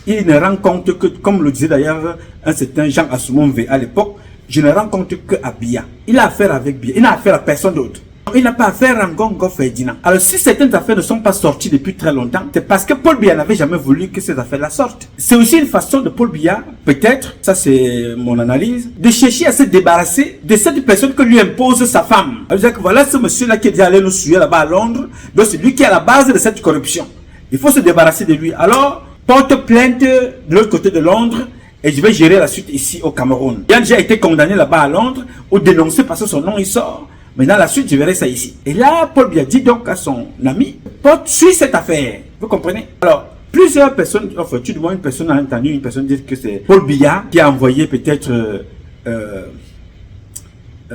[SPEAKER 8] Il ne rend compte que, comme le disait d'ailleurs un certain Jean Assoumonve à l'époque, je ne rends compte que à Biya. Il a affaire avec Biya. Il n'a affaire à personne d'autre. Il n'a pas affaire à Ngongo Ferdinand. Alors si certaines affaires ne sont pas sorties depuis très longtemps, c'est parce que Paul Biya n'avait jamais voulu que ces affaires-là sortent. C'est aussi une façon de Paul Biya, peut-être, ça c'est mon analyse, de chercher à se débarrasser de cette personne que lui impose sa femme. C'est-à-dire que voilà ce monsieur-là qui est allé nous suivre là-bas à Londres, donc c'est lui qui est à la base de cette corruption. Il faut se débarrasser de lui. Alors, porte plainte de l'autre côté de Londres et je vais gérer la suite ici au Cameroun. Il a déjà été condamné là-bas à Londres ou dénoncé parce que son nom il sort. Maintenant, la suite, je verrai ça ici. Et là, Paul Biya dit donc à son ami, porte, suis cette affaire. Vous comprenez? Alors, plusieurs personnes, enfin, tout du moins une personne a entendu une personne dire que c'est Paul Biya qui a envoyé peut-être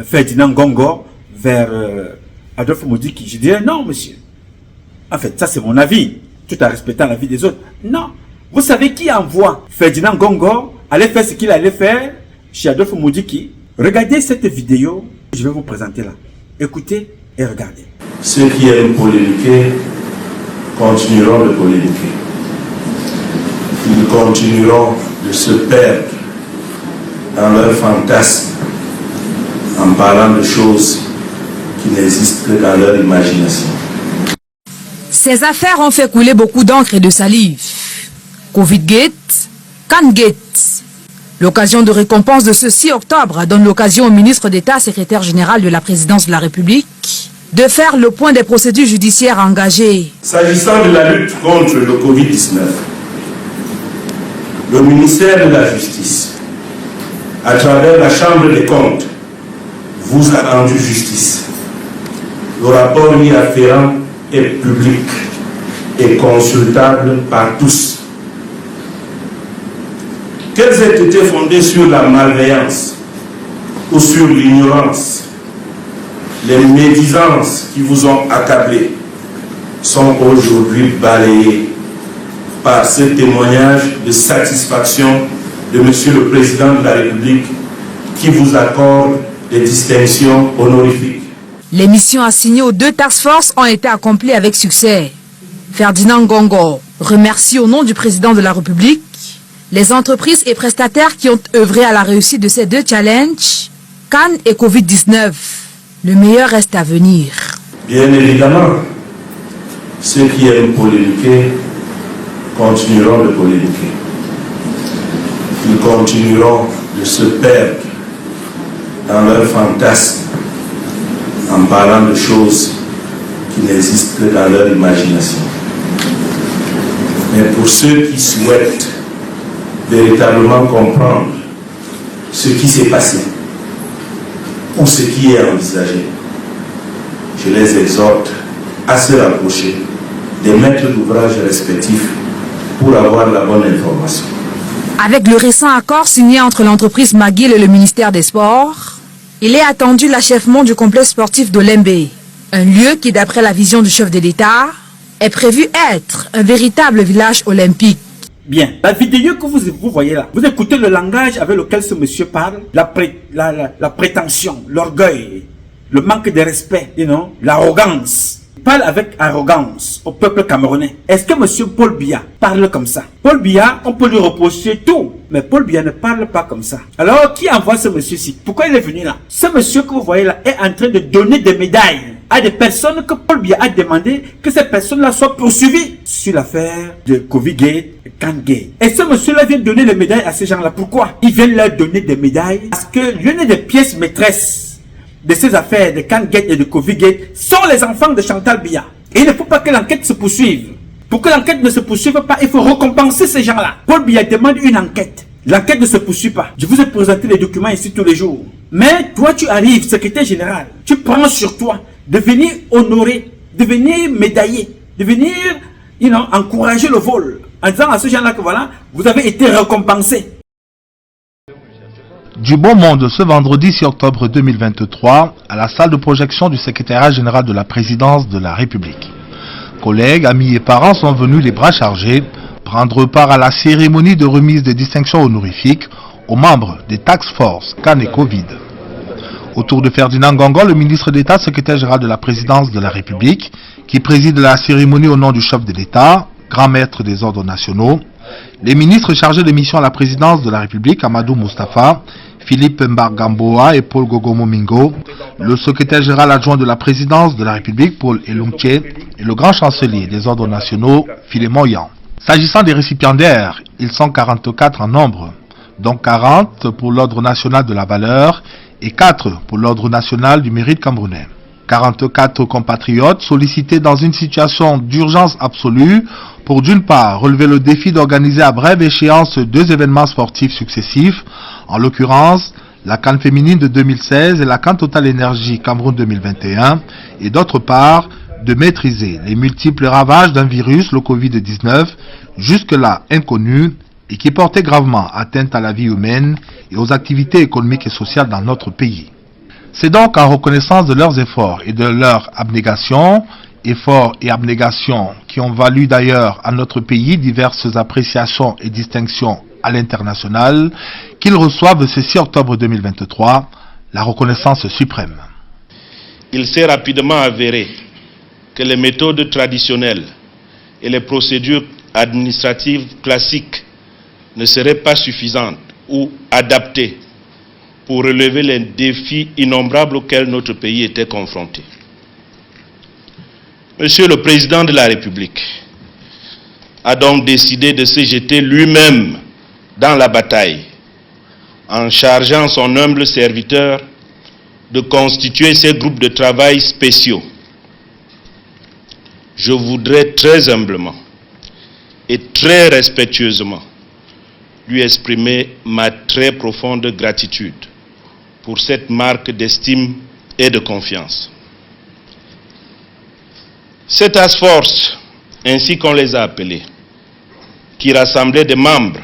[SPEAKER 8] Ferdinand Ngongo vers Adolphe Moudiki. Je dirais non, monsieur. En fait, ça c'est mon avis, tout en respectant l'avis des autres. Non. Vous savez qui envoie Ferdinand Ngongo aller faire ce qu'il allait faire chez Adolphe Moudiki? Regardez cette vidéo, je vais vous présenter là. Écoutez et regardez.
[SPEAKER 16] Ceux qui aiment polémiquer continueront de polémiquer. Ils continueront de se perdre dans leurs fantasmes en parlant de choses qui n'existent que dans leur imagination.
[SPEAKER 17] Ces affaires ont fait couler beaucoup d'encre et de salive. Covid-Gate, Can-Gate. L'occasion de récompense de ce 6 octobre donne l'occasion au ministre d'État, secrétaire général de la présidence de la République, de faire le point des procédures judiciaires engagées.
[SPEAKER 16] S'agissant de la lutte contre le Covid-19, le ministère de la Justice, à travers la Chambre des comptes, vous a rendu justice. Le rapport y afférent est public et consultable par tous. Qu'elles aient été fondées sur la malveillance ou sur l'ignorance, les médisances qui vous ont accablé sont aujourd'hui balayées par ce témoignage de satisfaction de Monsieur le Président de la République qui vous accorde des distinctions honorifiques.
[SPEAKER 17] Les missions assignées aux 2 task forces ont été accomplies avec succès. Ferdinand Ngongo remercie au nom du Président de la République les entreprises et prestataires qui ont œuvré à la réussite de ces 2 challenges, Cannes et Covid-19. Le meilleur reste à venir.
[SPEAKER 16] Bien évidemment, ceux qui aiment polémiquer continueront de polémiquer. Ils continueront de se perdre dans leurs fantasmes en parlant de choses qui n'existent que dans leur imagination. Mais pour ceux qui souhaitent véritablement comprendre ce qui s'est passé ou ce qui est envisagé, je les exhorte à se rapprocher des maîtres d'ouvrage respectifs pour avoir la bonne information.
[SPEAKER 17] Avec le récent accord signé entre l'entreprise McGill et le ministère des Sports, il est attendu l'achèvement du complexe sportif d'Olembe, un lieu qui, d'après la vision du chef de l'État, est prévu être un véritable village olympique.
[SPEAKER 8] Bien, la vidéo que vous voyez là, vous écoutez le langage avec lequel ce monsieur parle, la prétention, l'orgueil, le manque de respect, l'arrogance. Il parle avec arrogance au peuple camerounais. Est-ce que monsieur Paul Biya parle comme ça? Paul Biya, on peut lui reprocher tout, mais Paul Biya ne parle pas comme ça. Alors, qui envoie ce monsieur-ci? Pourquoi il est venu là? Ce monsieur que vous voyez là est en train de donner des médailles à des personnes que Paul Biya a demandé que ces personnes-là soient poursuivies sur l'affaire de Covid-Gate et Can-Gate. Et ce monsieur-là vient donner les médailles à ces gens-là. Pourquoi? Il vient leur donner des médailles parce que l'une des pièces maîtresses de ces affaires de Can-Gate et de Covid-Gate sont les enfants de Chantal Biya. Et il ne faut pas que l'enquête se poursuive. Pour que l'enquête ne se poursuive pas, il faut récompenser ces gens-là. Paul Biya demande une enquête. L'enquête ne se poursuit pas. Je vous ai présenté les documents ici tous les jours. Mais toi, tu arrives, secrétaire général, tu prends sur toi de venir honorer, de venir médailler, de venir encourager le vol, en disant à ces gens-là que voilà, vous avez été récompensés.
[SPEAKER 18] Du bon monde ce vendredi 6 octobre 2023 à la salle de projection du secrétariat général de la présidence de la République. Collègues, amis et parents sont venus les bras chargés prendre part à la cérémonie de remise des distinctions honorifiques aux membres des Task Force Cannes et Covid. Autour de Ferdinand Ngongo, le ministre d'État, secrétaire général de la présidence de la République, qui préside la cérémonie au nom du chef de l'État, grand maître des ordres nationaux, les ministres chargés de mission à la présidence de la République, Amadou Moustapha, Philippe Mbargamboa et Paul Gogomo-Mingo, le secrétaire général adjoint de la présidence de la République, Paul Elunche, et le grand chancelier des ordres nationaux, Philémon Yan. S'agissant des récipiendaires, ils sont 44 en nombre, dont 40 pour l'ordre national de la valeur et 4 pour l'ordre national du mérite camerounais. 44 compatriotes sollicités dans une situation d'urgence absolue pour d'une part relever le défi d'organiser à brève échéance 2 événements sportifs successifs, en l'occurrence la CAN féminine de 2016 et la CAN Total Énergie Cameroun 2021, et d'autre part de maîtriser les multiples ravages d'un virus, le Covid-19, jusque-là inconnu et qui portait gravement atteinte à la vie humaine et aux activités économiques et sociales dans notre pays. C'est donc en reconnaissance de leurs efforts et de leur abnégation, efforts et abnégations qui ont valu d'ailleurs à notre pays diverses appréciations et distinctions à l'international, qu'ils reçoivent ce 6 octobre 2023 la reconnaissance suprême.
[SPEAKER 19] Il s'est rapidement avéré que les méthodes traditionnelles et les procédures administratives classiques ne seraient pas suffisantes ou adaptées pour relever les défis innombrables auxquels notre pays était confronté. Monsieur le Président de la République a donc décidé de se jeter lui-même dans la bataille en chargeant son humble serviteur de constituer ces groupes de travail spéciaux. Je voudrais très humblement et très respectueusement lui exprimer ma très profonde gratitude pour cette marque d'estime et de confiance. Cette task force ainsi qu'on les a appelés, qui rassemblaient des membres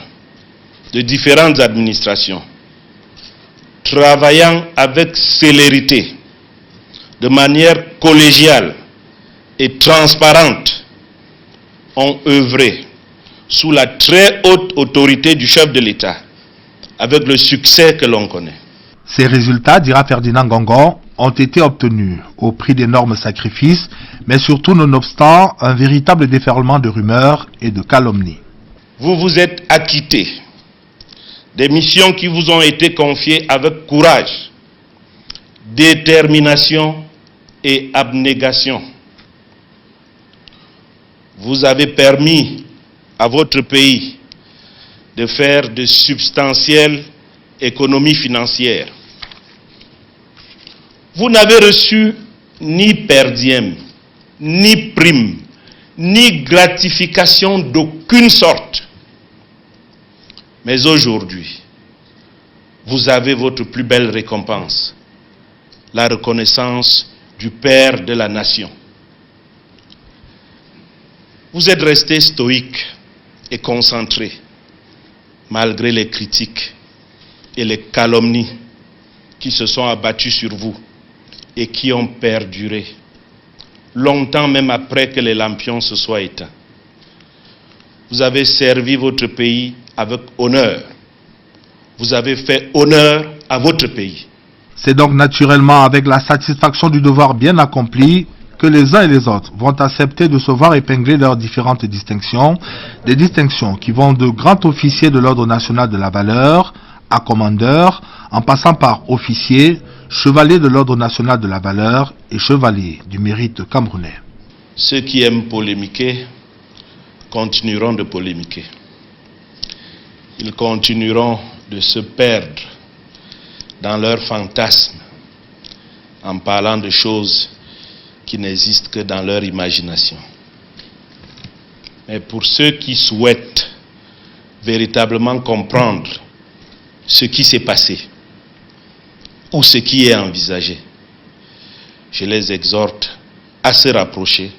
[SPEAKER 19] de différentes administrations, travaillant avec célérité, de manière collégiale et transparente, ont œuvré sous la très haute autorité du chef de l'État, avec le succès que l'on connaît.
[SPEAKER 18] Ces résultats, dira Ferdinand Gongon, ont été obtenus au prix d'énormes sacrifices, mais surtout nonobstant un véritable déferlement de rumeurs et de calomnies.
[SPEAKER 19] Vous vous êtes acquittés des missions qui vous ont été confiées avec courage, détermination et abnégation. Vous avez permis à votre pays de faire de substantielles économies financières. Vous n'avez reçu ni per diem, ni prime, ni gratification d'aucune sorte. Mais aujourd'hui, vous avez votre plus belle récompense, la reconnaissance du Père de la Nation. Vous êtes resté stoïque et concentré, malgré les critiques et les calomnies qui se sont abattues sur vous et qui ont perduré, longtemps même après que les lampions se soient éteints. Vous avez servi votre pays avec honneur. Vous avez fait honneur à votre pays.
[SPEAKER 18] C'est donc naturellement avec la satisfaction du devoir bien accompli que les uns et les autres vont accepter de se voir épingler leurs différentes distinctions, des distinctions qui vont de grand officier de l'Ordre national de la valeur à commandeur, en passant par officier, chevalier de l'Ordre national de la valeur et chevalier du mérite camerounais.
[SPEAKER 19] Ceux qui aiment polémiquer continueront de polémiquer. Ils continueront de se perdre dans leurs fantasmes en parlant de choses qui n'existent que dans leur imagination. Mais pour ceux qui souhaitent véritablement comprendre ce qui s'est passé ou ce qui est envisagé, je les exhorte à se rapprocher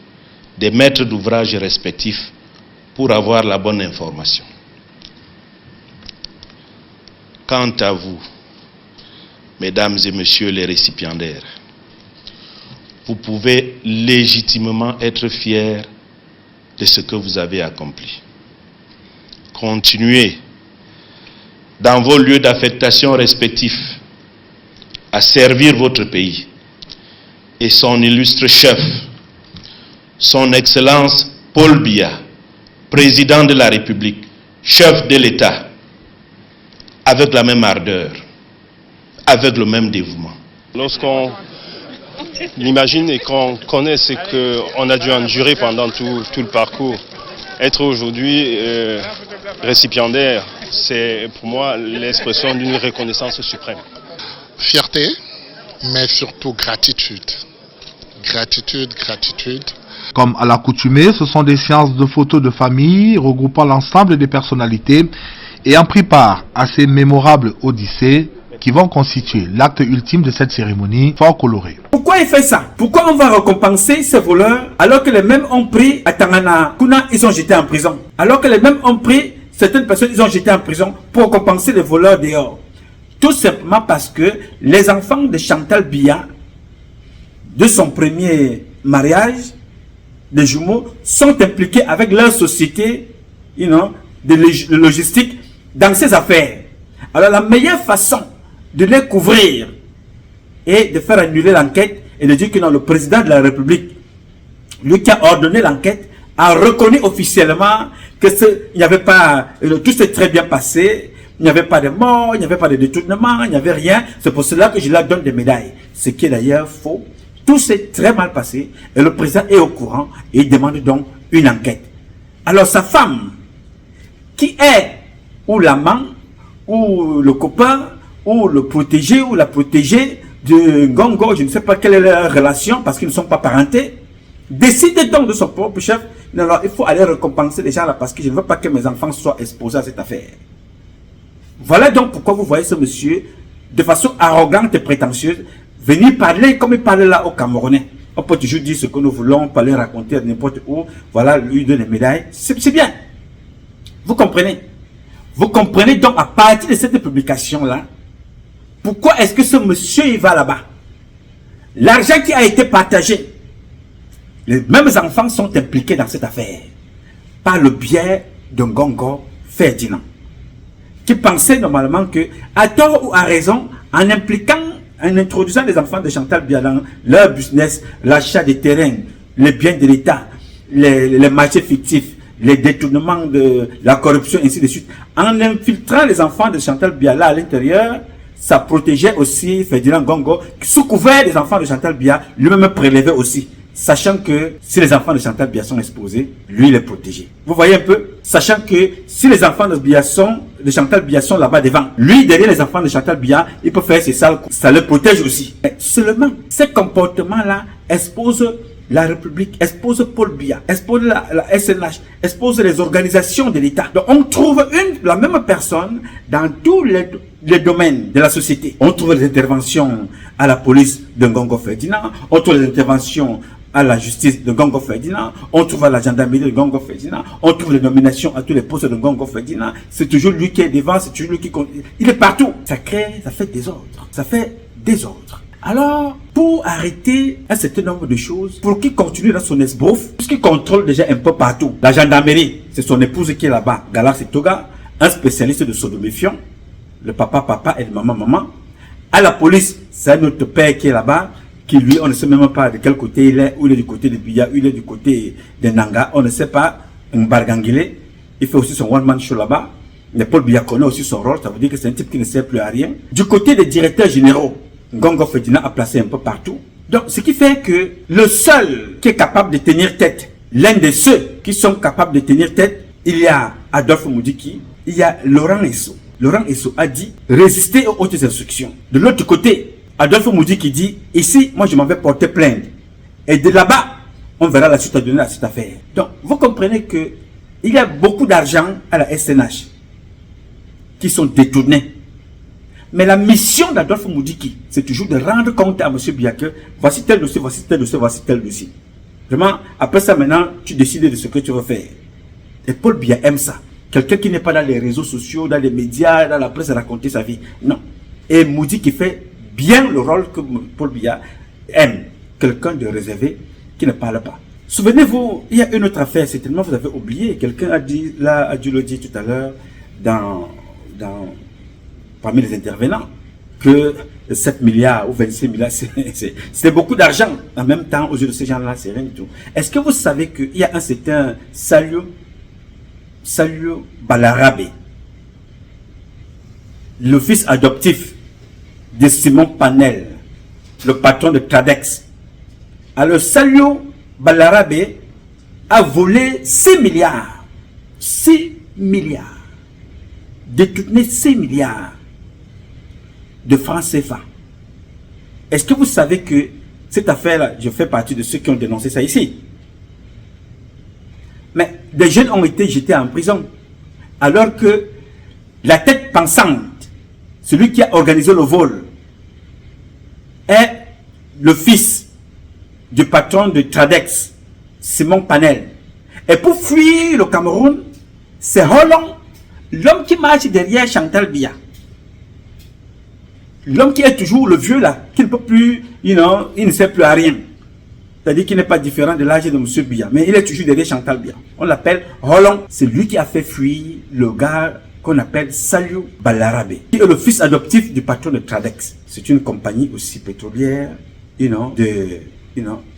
[SPEAKER 19] des maîtres d'ouvrage respectifs pour avoir la bonne information. Quant à vous, mesdames et messieurs les récipiendaires, vous pouvez légitimement être fiers de ce que vous avez accompli. Continuez dans vos lieux d'affectation respectifs à servir votre pays et son illustre chef, son Excellence Paul Biya, président de la République, chef de l'État, avec la même ardeur, avec le même dévouement.
[SPEAKER 20] Lorsqu'on imagine et qu'on connaît ce qu'on a dû endurer pendant tout le parcours, être aujourd'hui récipiendaire, c'est pour moi l'expression d'une reconnaissance suprême.
[SPEAKER 21] Fierté, mais surtout gratitude. Gratitude, gratitude.
[SPEAKER 18] Comme à l'accoutumée, ce sont des séances de photos de famille regroupant l'ensemble des personnalités ayant pris part à ces mémorables odyssées qui vont constituer l'acte ultime de cette cérémonie fort colorée.
[SPEAKER 8] Pourquoi il fait ça? Pourquoi on va récompenser ces voleurs alors que les mêmes ont pris à Tangana, Kuna, ils ont jeté en prison? Alors que les mêmes ont pris certaines personnes, ils ont jeté en prison pour récompenser les voleurs dehors. Tout simplement parce que les enfants de Chantal Biya, de son premier mariage, des jumeaux, sont impliqués avec leur société de logistique dans ces affaires. Alors la meilleure façon de les couvrir et de faire annuler l'enquête et de dire que non, le président de la République, lui qui a ordonné l'enquête, a reconnu officiellement que il n'y avait pas, tout s'est très bien passé, il n'y avait pas de mort, il n'y avait pas de détournement, il n'y avait rien. C'est pour cela que je leur donne des médailles. Ce qui est d'ailleurs faux. Tout s'est très mal passé et le président est au courant et il demande donc une enquête. Alors sa femme, qui est ou l'amant, ou le copain, ou le protégé, ou la protégée de Gongo, je ne sais pas quelle est leur relation, parce qu'ils ne sont pas parentés, décide donc de son propre chef, non, alors il faut aller récompenser les gens là, parce que je ne veux pas que mes enfants soient exposés à cette affaire. Voilà donc pourquoi vous voyez ce monsieur, de façon arrogante et prétentieuse, venir parler comme il parlait là aux Camerounais. On peut toujours dire ce que nous voulons, pas le raconter à n'importe où. Voilà, lui donne les médailles. C'est bien. Vous comprenez? Vous comprenez donc à partir de cette publication-là, pourquoi est-ce que ce monsieur il va là-bas? L'argent qui a été partagé, les mêmes enfants sont impliqués dans cette affaire par le biais de Ngongo Ferdinand, qui pensait normalement que, à tort ou à raison, en introduisant les enfants de Chantal Biya dans leur business, l'achat des terrains, les biens de l'État, les marchés fictifs, les détournements de la corruption, ainsi de suite, en infiltrant les enfants de Chantal Biya là à l'intérieur, ça protégeait aussi Ferdinand Ngongo, sous couvert des enfants de Chantal Biya, lui-même prélevait aussi, sachant que si les enfants de Chantal Biya sont exposés, lui il est protégé. Vous voyez un peu? Sachant que si les enfants de Chantal Biya sont là-bas devant, lui derrière les enfants de Chantal Biya, il peut faire ses sales coups. Ça le protège aussi. Mais seulement, ces comportements-là exposent la République, expose Paul Biya, expose la SNH, expose les organisations de l'État. Donc on trouve la même personne dans tous les domaines de la société. On trouve les interventions à la police de Ngongo Ferdinand, on trouve les interventions à la justice de Ngongo Ferdinand, on trouve à la gendarmerie de Ngongo Ferdinand, on trouve les nominations à tous les postes de Ngongo Ferdinand. C'est toujours lui qui est devant, c'est toujours lui qui... Il est partout. Ça fait désordre. Ça fait désordre. Alors, pour arrêter un certain nombre de choses, pour qu'il continue dans son esbrouf, puisqu'il contrôle déjà un peu partout, la gendarmerie, c'est son épouse qui est là-bas, Galar Setoga, un spécialiste de sodoméfiant, le papa et le maman. À la police, c'est un autre père qui est là-bas, qui lui, on ne sait même pas de quel côté il est, ou il est du côté de Biya, ou il est du côté de Nanga, on ne sait pas, Mbargangile, il fait aussi son one-man show là-bas, mais Paul Biya connaît aussi son rôle, ça veut dire que c'est un type qui ne sert plus à rien. Du côté des directeurs généraux, Ngongo Ferdinand a placé un peu partout. Donc, ce qui fait que le seul qui est capable de tenir tête, l'un de ceux qui sont capables de tenir tête, il y a Adolphe Moudiki, il y a Laurent Esso. Laurent Esso a dit résister aux hautes instructions. De l'autre côté, Adolphe Moudiki dit ici, moi je m'en vais porter plainte. Et de là-bas, on verra la suite à donner à cette affaire. Donc, vous comprenez que il y a beaucoup d'argent à la SNH qui sont détournés. Mais la mission d'Adolphe Moudiki, c'est toujours de rendre compte à M. Biya que voici tel dossier, voici tel dossier, voici tel dossier. Vraiment, après ça maintenant, tu décides de ce que tu veux faire. Et Paul Biya aime ça. Quelqu'un qui n'est pas dans les réseaux sociaux, dans les médias, dans la presse, raconter sa vie. Non. Et Moudiki fait bien le rôle que Paul Biya aime. Quelqu'un de réservé qui ne parle pas. Souvenez-vous, il y a une autre affaire, certainement vous avez oublié. Quelqu'un a dit, là, a dû le dire tout à l'heure, parmi les intervenants, que 7 milliards ou 26 milliards, c'est beaucoup d'argent. En même temps, aux yeux de ces gens-là, c'est rien du tout. Est-ce que vous savez qu'il y a un certain Salio Balarabe, le fils adoptif de Simon Panel, le patron de Tradex. Alors, Salio Balarabe a volé 6 milliards. 6 milliards. Détourné 6 milliards de francs CFA. Est-ce que vous savez que cette affaire-là, je fais partie de ceux qui ont dénoncé ça ici. Mais des jeunes ont été jetés en prison. Alors que la tête pensante, celui qui a organisé le vol, est le fils du patron de Tradex, Simon Panel. Et pour fuir le Cameroun, c'est Hollande, l'homme qui marche derrière Chantal Biya. L'homme qui est toujours le vieux là, qui ne peut plus, il ne sait plus à rien. C'est-à-dire qu'il n'est pas différent de l'âge de M. Biya, mais il est toujours derrière Chantal Biya. On l'appelle Hollande. C'est lui qui a fait fuir le gars qu'on appelle Salio Balarabe, qui est le fils adoptif du patron de Tradex. C'est une compagnie aussi pétrolière,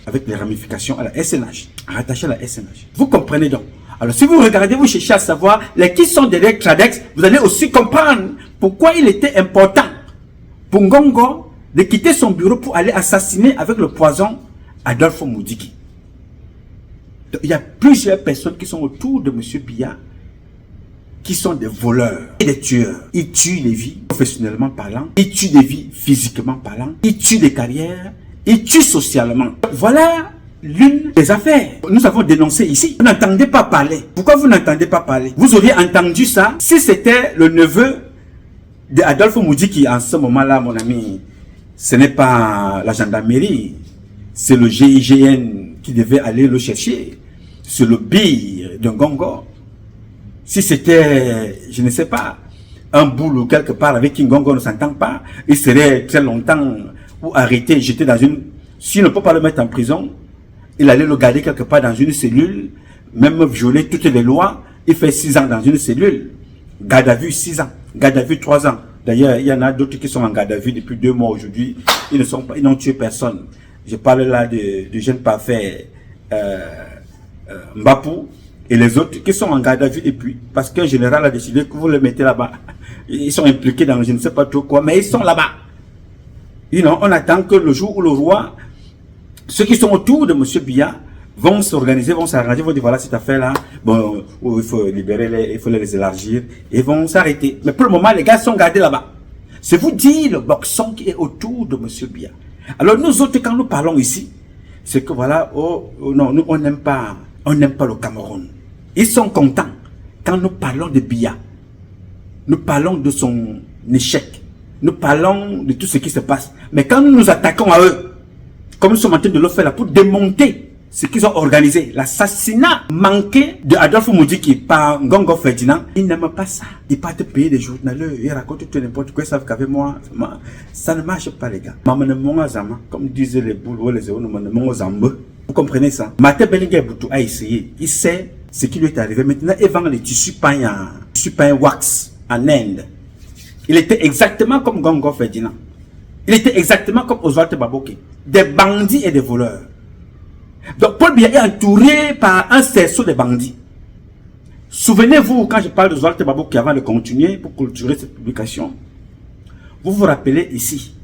[SPEAKER 8] avec des ramifications à la SNH, rattachée à la SNH. Vous comprenez donc? Alors si vous regardez, vous cherchez à savoir qui sont derrière Tradex, vous allez aussi comprendre pourquoi il était important pour Ngongo de quitter son bureau pour aller assassiner avec le poison Adolphe Moudiki. Donc, il y a plusieurs personnes qui sont autour de M. Biya qui sont des voleurs et des tueurs. Ils tuent les vies, professionnellement parlant. Ils tuent des vies, physiquement parlant. Ils tuent des carrières. Ils tuent socialement. Voilà l'une des affaires. Nous avons dénoncé ici. Vous n'entendez pas parler. Pourquoi vous n'entendez pas parler? Vous auriez entendu ça si c'était le neveu d'Adolphe Moudiki. En ce moment-là, mon ami, ce n'est pas la gendarmerie c'est le GIGN qui devait aller le chercher. C'est le bille d'un Ngongo. Si c'était, je ne sais pas, un boulot quelque part avec qui Ngongo ne s'entend pas, il serait très longtemps ou arrêté, jeté dans une... S'il ne peut pas le mettre en prison, il allait le garder quelque part dans une cellule, même violer toutes les lois. Il fait 6 ans dans une cellule. Garde à vue 6 ans. Garde à vue 3 ans. D'ailleurs, il y en a d'autres qui sont en garde à vue depuis 2 mois aujourd'hui. Ils n'ont tué personne. Je parle là de jeunes parfaits Mbapou et les autres qui sont en garde à vue depuis. Parce qu'un général a décidé que vous les mettez là-bas. Ils sont impliqués dans je ne sais pas trop quoi, mais ils sont là-bas. On attend que le jour où le roi, ceux qui sont autour de M. Biya, vont s'organiser, vont s'arranger, vont dire voilà cette affaire-là, bon, il faut libérer, il faut les élargir, et vont s'arrêter. Mais pour le moment, les gars sont gardés là-bas. C'est vous dire le boxon qui est autour de M. Biya. Alors nous autres, quand nous parlons ici, c'est que voilà, non, nous on n'aime pas le Cameroun. Ils sont contents quand nous parlons de Biya. Nous parlons de son échec. Nous parlons de tout ce qui se passe. Mais quand nous nous attaquons à eux, comme nous sommes en train de le faire là, pour démonter ce qu'ils ont organisé, l'assassinat manqué de Adolphe Moudiki par Ngongo Ferdinand, ils n'aiment pas ça. Ils partent payer des journalistes, ils racontent tout n'importe quoi, ils savent qu'avec moi, ça ne marche pas les gars. Comme disaient les boules ou les zéros, vous comprenez ça? Martin Bellinger Boutou a essayé, il sait ce qui lui est arrivé. Maintenant, il vend les tissus pain wax en Inde. Il était exactement comme Ngongo Ferdinand. Il était exactement comme Oswald Baboké. Des bandits et des voleurs. Donc Paul Biya est entouré par un cerceau de bandits. Souvenez-vous, quand je parle de Oswald Baboké avant de continuer pour clôturer cette publication, vous vous rappelez ici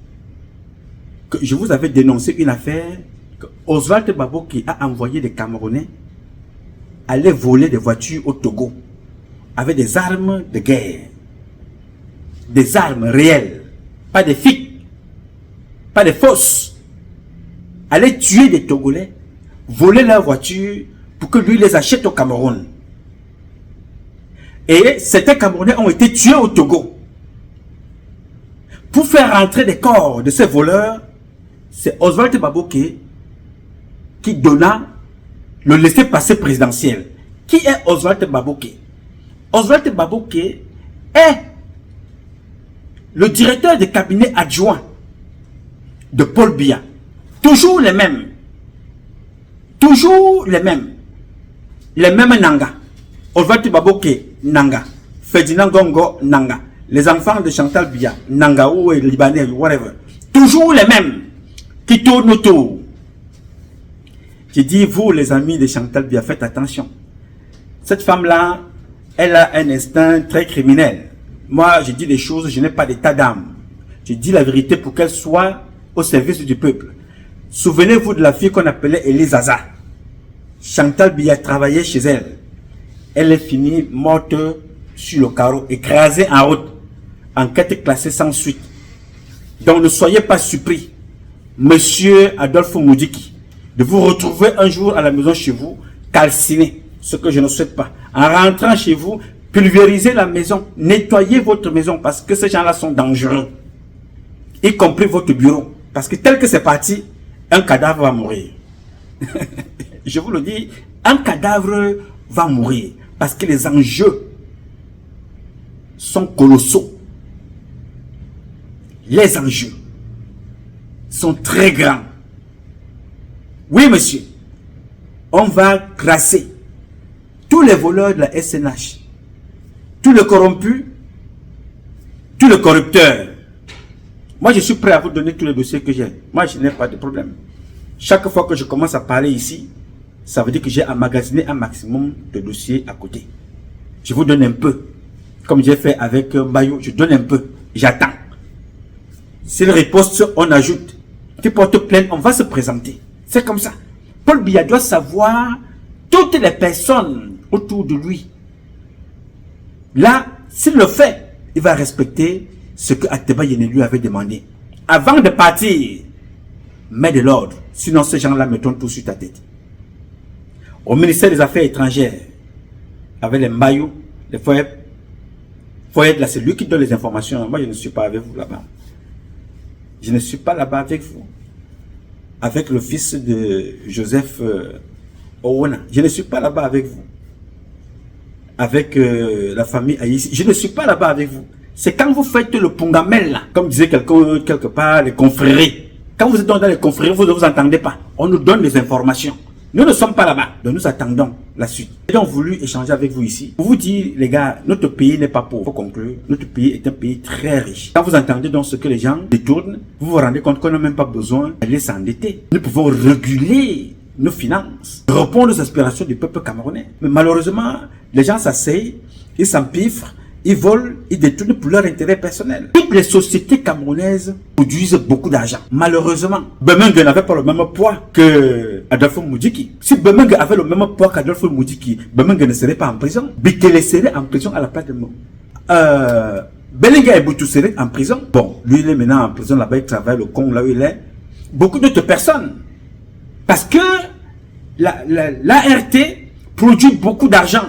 [SPEAKER 8] que je vous avais dénoncé une affaire que Oswald Baboké a envoyé des Camerounais aller voler des voitures au Togo avec des armes de guerre. Des armes réelles, pas des figues, pas des fausses. Aller tuer des Togolais, voler leurs voitures pour que lui les achète au Cameroun. Et certains Camerounais ont été tués au Togo. Pour faire rentrer des corps de ces voleurs, c'est Oswald Baboké qui donna le laissez-passer présidentiel. Qui est Oswald Baboké? Oswald Baboké est le directeur de cabinet adjoint de Paul Biya. Toujours les mêmes. Toujours les mêmes. Les mêmes Nanga. Oswald Baboké, Nanga. Ferdinand Ngongo, Nanga. Les enfants de Chantal Biya, Nanga ou Libanais, whatever. Toujours les mêmes qui tournent autour. J'ai dit, vous les amis de Chantal Biya, faites attention. Cette femme-là, elle a un instinct très criminel. Moi, je dis des choses, je n'ai pas d'état d'âme. Je dis la vérité pour qu'elle soit au service du peuple. Souvenez-vous de la fille qu'on appelait Elizaza. Chantal Biya travaillait chez elle. Elle est finie morte sur le carreau, écrasée en route. Enquête classée sans suite. Donc ne soyez pas surpris, monsieur Adolphe Moudiki, de vous retrouver un jour à la maison chez vous, calciné, ce que je ne souhaite pas. En rentrant chez vous, pulvérisez la maison, nettoyez votre maison parce que ces gens-là sont dangereux. Y compris votre bureau. Parce que tel que c'est parti, un cadavre va mourir. Je vous le dis, un cadavre va mourir. Parce que les enjeux sont colossaux. Les enjeux sont très grands. Oui, monsieur. On va crasser tous les voleurs de la SNH. Tous les corrompus, tous les corrupteurs. Moi, je suis prêt à vous donner tous les dossiers que j'ai. Moi, je n'ai pas de problème. Chaque fois que je commence à parler ici, ça veut dire que j'ai emmagasiné un maximum de dossiers à côté. Je vous donne un peu. Comme j'ai fait avec Bayou, je donne un peu. J'attends. S'il riposte, on ajoute. Qui porte plainte, on va se présenter. C'est comme ça. Paul Biya doit savoir toutes les personnes autour de lui. Là, s'il le fait, il va respecter ce que Ateba Yene lui avait demandé. Avant de partir, mets de l'ordre. Sinon, ces gens-là mettront tout sur ta tête. Au ministère des Affaires étrangères, avec les Mbayou, les foyers là, c'est lui qui donne les informations. Moi, je ne suis pas avec vous là-bas. Je ne suis pas là-bas avec vous. avec le fils de Joseph Owona. Je ne suis pas là-bas avec vous. Avec la famille Aïssi. Je ne suis pas là-bas avec vous. C'est quand vous faites le pungamel, là, comme disait quelqu'un quelque part, les confréries. Quand vous êtes dans les confréries, vous ne vous entendez pas. On nous donne des informations. Nous ne sommes pas là-bas. Donc nous attendons la suite. Nous avons voulu échanger avec vous ici. Pour vous dire, les gars, notre pays n'est pas pauvre. Pour conclure, notre pays est un pays très riche. Quand vous entendez donc ce que les gens détournent, vous vous rendez compte qu'on n'a même pas besoin d'aller s'endetter. Nous pouvons réguler nos finances, répondre aux aspirations du peuple camerounais. Mais malheureusement, les gens s'asseyent, ils s'empiffrent, ils volent, ils détournent pour leur intérêt personnel. Toutes les sociétés camerounaises produisent beaucoup d'argent. Malheureusement, Bemenge n'avait pas le même poids que Adolphe Moudjiki. Si Bemenge avait le même poids qu'Adolphe Moudjiki, Bemenge ne serait pas en prison. Bikele serait en prison à la place de moi. Belenga Eboutou serait en prison. Bon, lui il est maintenant en prison là-bas, il travaille le con là où il est. Beaucoup d'autres personnes. Parce que l'ART produit beaucoup d'argent.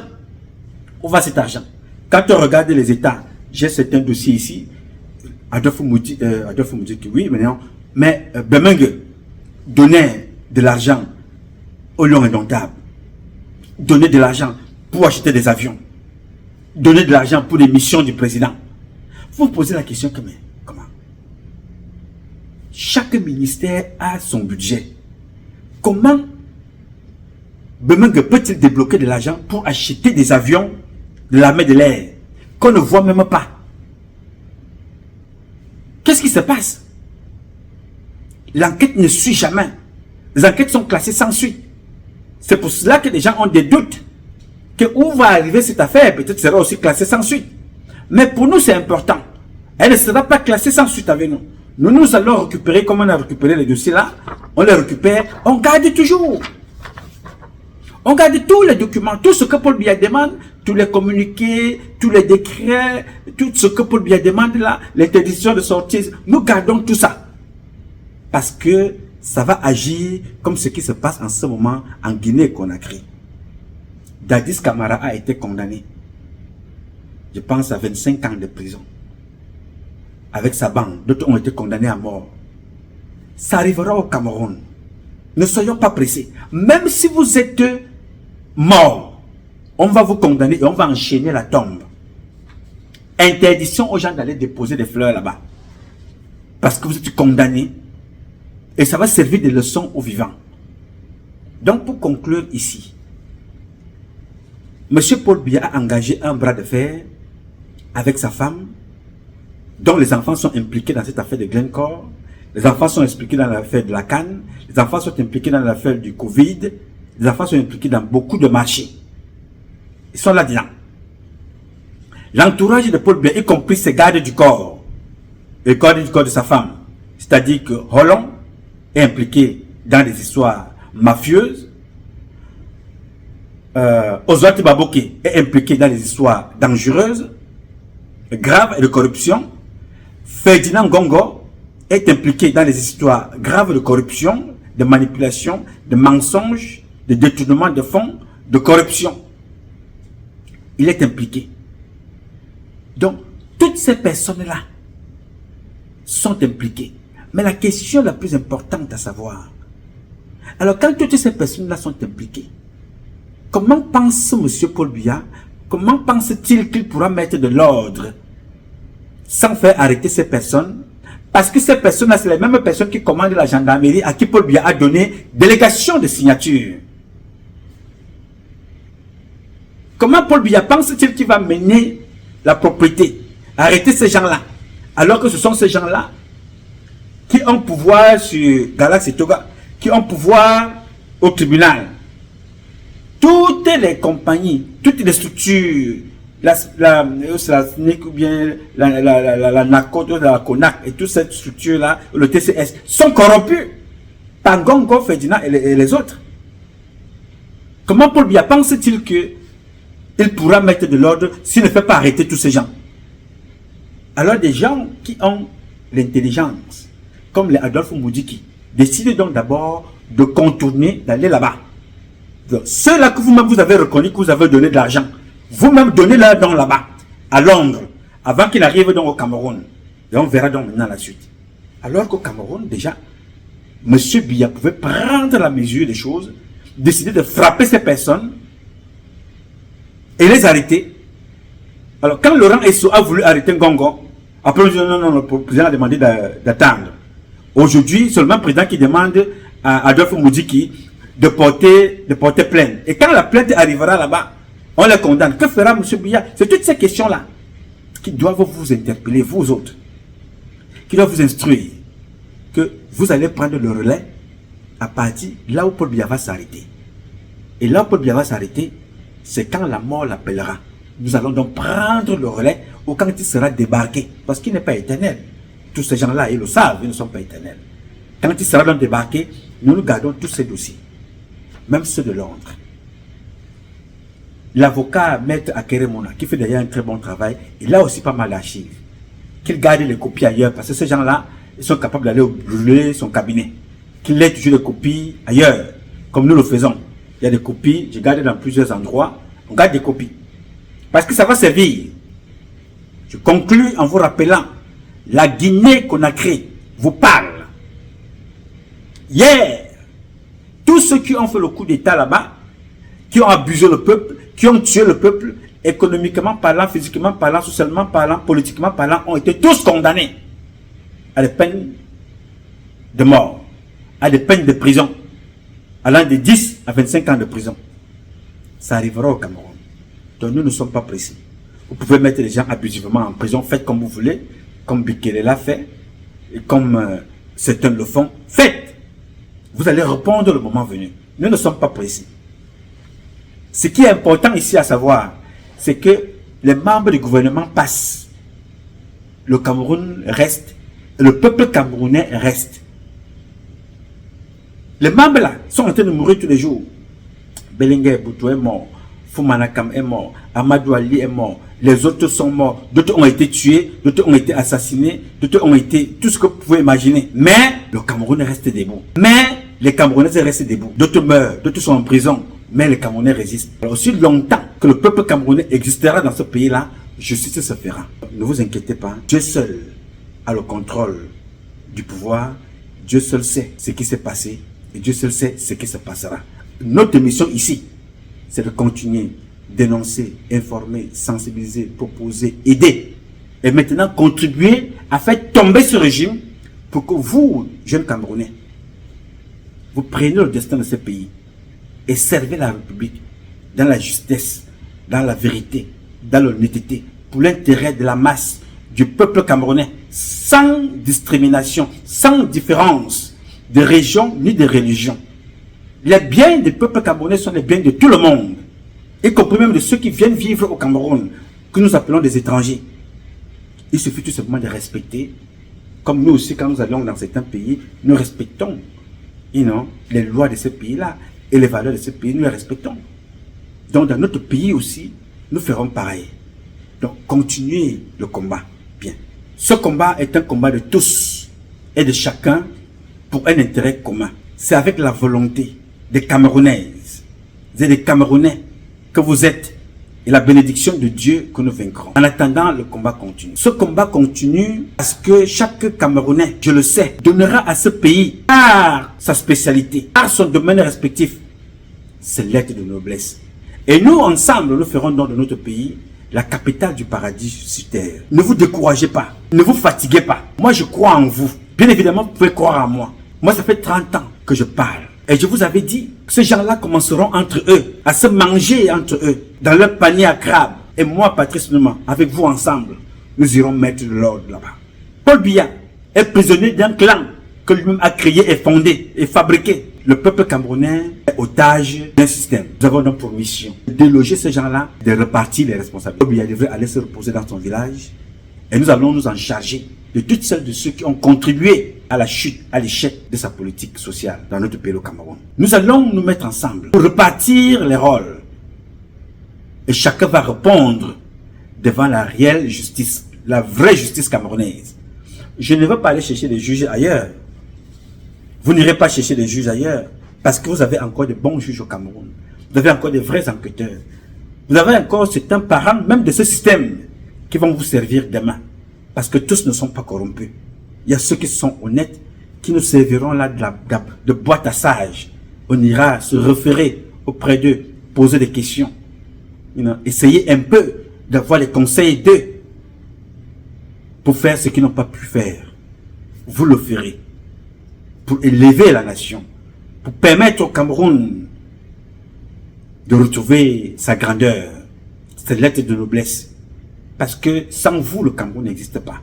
[SPEAKER 8] Où va cet argent? Quand on regarde les États, j'ai certains dossiers ici, Adolphe Moudjiki, oui, mais Bemenge donnait de l'argent au lion indomptable, donnait de l'argent pour acheter des avions, donnait de l'argent pour les missions du président. Vous vous posez la question comment? Chaque ministère a son budget. Comment Bemenge peut-il débloquer de l'argent pour acheter des avions de l'armée de l'air qu'on ne voit même pas? Qu'est-ce qui se passe? L'enquête ne suit jamais. Les enquêtes sont classées sans suite. C'est pour cela que les gens ont des doutes que où va arriver cette affaire, peut-être sera aussi classée sans suite. Mais pour nous c'est important. Elle ne sera pas classée sans suite avec nous. Nous allons récupérer, comme on a récupéré les dossiers là, on les récupère, on garde toujours. On garde tous les documents, tout ce que Paul Biya demande, tous les communiqués, tous les décrets, tout ce que Paul Biya demande là, l'interdiction de sortie, nous gardons tout ça. Parce que ça va agir comme ce qui se passe en ce moment en Guinée-Conakry. Dadis Camara a été condamné, je pense, à 25 ans de prison. Avec sa bande, d'autres ont été condamnés à mort. Ça arrivera au Cameroun. Ne soyons pas pressés. Même si vous êtes mort, on va vous condamner et on va enchaîner la tombe. Interdiction aux gens d'aller déposer des fleurs là-bas. Parce que vous êtes condamné. Et ça va servir de leçon aux vivants. Donc pour conclure ici, M. Paul Biya a engagé un bras de fer avec sa femme, dont les enfants sont impliqués dans cette affaire de Glencore. Les enfants sont impliqués dans l'affaire de la canne. Les enfants sont impliqués dans l'affaire du Covid. Les enfants sont impliqués dans beaucoup de marchés. Ils sont là-dedans. L'entourage de Paul Biya, y compris ses gardes du corps, et le garde du corps de sa femme, c'est-à-dire que Roland est impliqué dans des histoires mafieuses. Oswald Baboké est impliqué dans des histoires dangereuses, graves et de corruption. Ferdinand Gongo est impliqué dans les histoires graves de corruption, de manipulation, de mensonges, de détournement de fonds, de corruption. Il est impliqué. Donc, toutes ces personnes-là sont impliquées. Mais la question la plus importante à savoir, alors quand toutes ces personnes-là sont impliquées, comment pense M. Paul Biya, comment pense-t-il qu'il pourra mettre de l'ordre sans faire arrêter ces personnes? Parce que ces personnes-là, c'est les mêmes personnes qui commandent la gendarmerie à qui Paul Biya a donné délégation de signature. Comment Paul Biya pense-t-il qu'il va mener la propriété, arrêter ces gens-là, alors que ce sont ces gens-là qui ont pouvoir sur Galaxy Toga, qui ont pouvoir au tribunal. Toutes les compagnies, toutes les structures, la SNIC ou bien la NACO, la CONAC et toutes ces structures-là, le TCS, sont corrompus par Gongo, Ferdinand et les autres. Comment Paul Biya pense-t-il qu'il pourra mettre de l'ordre s'il ne fait pas arrêter tous ces gens? Alors des gens qui ont l'intelligence, comme les Adolphe Moudjiki, décident donc d'abord de contourner, d'aller là-bas. Ceux-là que vous-même vous avez reconnu que vous avez donné de l'argent, vous-même donnez-leur donc là-bas, à Londres, avant qu'il arrive donc au Cameroun. Et on verra donc maintenant la suite. Alors qu'au Cameroun, déjà, M. Biya pouvait prendre la mesure des choses, décider de frapper ces personnes et les arrêter. Alors, quand Laurent Esso a voulu arrêter Ngongo, après, on dit non, le président a demandé d'attendre. Aujourd'hui, c'est le même président qui demande à Adolphe Moudiki de porter plainte. Et quand la plainte arrivera là-bas, on les condamne. Que fera M. Biya? C'est toutes ces questions-là qui doivent vous interpeller, vous autres, qui doivent vous instruire que vous allez prendre le relais à partir là où Paul Biya va s'arrêter. Et là où Paul Biya va s'arrêter, c'est quand la mort l'appellera. Nous allons donc prendre le relais ou quand il sera débarqué, parce qu'il n'est pas éternel. Tous ces gens-là, ils le savent, ils ne sont pas éternels. Quand il sera donc débarqué, nous gardons tous ces dossiers, même ceux de Londres. L'avocat Maître Akeremona, qui fait d'ailleurs un très bon travail, il a aussi pas mal d'archives. Qu'il garde les copies ailleurs, parce que ces gens-là, ils sont capables d'aller brûler son cabinet. Qu'il ait toujours des copies ailleurs, comme nous le faisons. Il y a des copies, j'ai gardé dans plusieurs endroits, on garde des copies. Parce que ça va servir. Je conclus en vous rappelant, la Guinée-Conakry vous parle. Hier, tous ceux qui ont fait le coup d'État là-bas, qui ont abusé le peuple, qui ont tué le peuple, économiquement parlant, physiquement parlant, socialement parlant, politiquement parlant, ont été tous condamnés à des peines de mort, à des peines de prison, allant de 10 à 25 ans de prison. Ça arrivera au Cameroun. Donc nous ne sommes pas précis. Vous pouvez mettre les gens abusivement en prison, faites comme vous voulez, comme Bikele l'a fait, et comme certains le font, faites. Vous allez répondre le moment venu. Nous ne sommes pas précis. Ce qui est important ici à savoir, c'est que les membres du gouvernement passent. Le Cameroun reste, et le peuple camerounais reste. Les membres là sont en train de mourir tous les jours. Belengue Boutou est mort, Foumanakam est mort, Amadou Ali est mort, les autres sont morts, d'autres ont été tués, d'autres ont été assassinés, d'autres ont été tout ce que vous pouvez imaginer. Mais le Cameroun reste debout. Mais les Camerounais restent debout. D'autres meurent, d'autres sont en prison, mais les Camerounais résistent. Alors, aussi longtemps que le peuple camerounais existera dans ce pays-là, justice se fera. Ne vous inquiétez pas, Dieu seul a le contrôle du pouvoir, Dieu seul sait ce qui s'est passé et Dieu seul sait ce qui se passera. Notre mission ici, c'est de continuer, dénoncer, informer, sensibiliser, proposer, aider. Et maintenant, contribuer à faire tomber ce régime pour que vous, jeunes Camerounais, vous preniez le destin de ce pays et servez la République dans la justesse, dans la vérité, dans l'honnêteté, pour l'intérêt de la masse, du peuple camerounais, sans discrimination, sans différence de région ni de religion. Les biens du peuple camerounais sont les biens de tout le monde, y compris même de ceux qui viennent vivre au Cameroun, que nous appelons des étrangers. Il suffit tout simplement de respecter, comme nous aussi quand nous allons dans certains pays, nous respectons les lois de ce pays-là et les valeurs de ce pays, nous les respectons. Donc dans notre pays aussi, nous ferons pareil. Donc continuez le combat. Bien. Ce combat est un combat de tous et de chacun pour un intérêt commun. C'est avec la volonté des Camerounaises et des Camerounais que vous êtes et la bénédiction de Dieu que nous vaincrons. En attendant, le combat continue. Ce combat continue parce que chaque Camerounais, je le sais, donnera à ce pays, par sa spécialité, par son domaine respectif, ses lettres de noblesse. Et nous, ensemble, nous ferons donc de notre pays la capitale du paradis sur terre. Ne vous découragez pas, ne vous fatiguez pas. Moi, je crois en vous. Bien évidemment, vous pouvez croire en moi. Moi, ça fait 30 ans que je parle. Et je vous avais dit que ces gens-là commenceront entre eux, à se manger entre eux, dans leur panier à crabe. Et moi, Patrice Numa, avec vous ensemble, nous irons mettre de l'ordre là-bas. Paul Biya est prisonnier d'un clan que lui-même a créé et fondé et fabriqué. Le peuple camerounais est otage d'un système. Nous avons donc pour mission de déloger ces gens-là, de repartir les responsables. Paul Biya devrait aller se reposer dans son village et nous allons nous en charger de toutes celles de ceux qui ont contribué à la chute, à l'échec de sa politique sociale dans notre pays, le Cameroun. Nous allons nous mettre ensemble pour repartir les rôles. Et chacun va répondre devant la réelle justice, la vraie justice camerounaise. Je ne veux pas aller chercher des juges ailleurs. Vous n'irez pas chercher des juges ailleurs parce que vous avez encore de bons juges au Cameroun. Vous avez encore de vrais enquêteurs. Vous avez encore certains parents, même de ce système, qui vont vous servir demain. Parce que tous ne sont pas corrompus. Il y a ceux qui sont honnêtes, qui nous serviront là de boîte à sages. On ira se référer auprès d'eux, poser des questions. Essayer un peu d'avoir les conseils d'eux pour faire ce qu'ils n'ont pas pu faire. Vous le ferez pour élever la nation, pour permettre au Cameroun de retrouver sa grandeur, ses lettres de noblesse. Parce que sans vous, le Cameroun n'existe pas.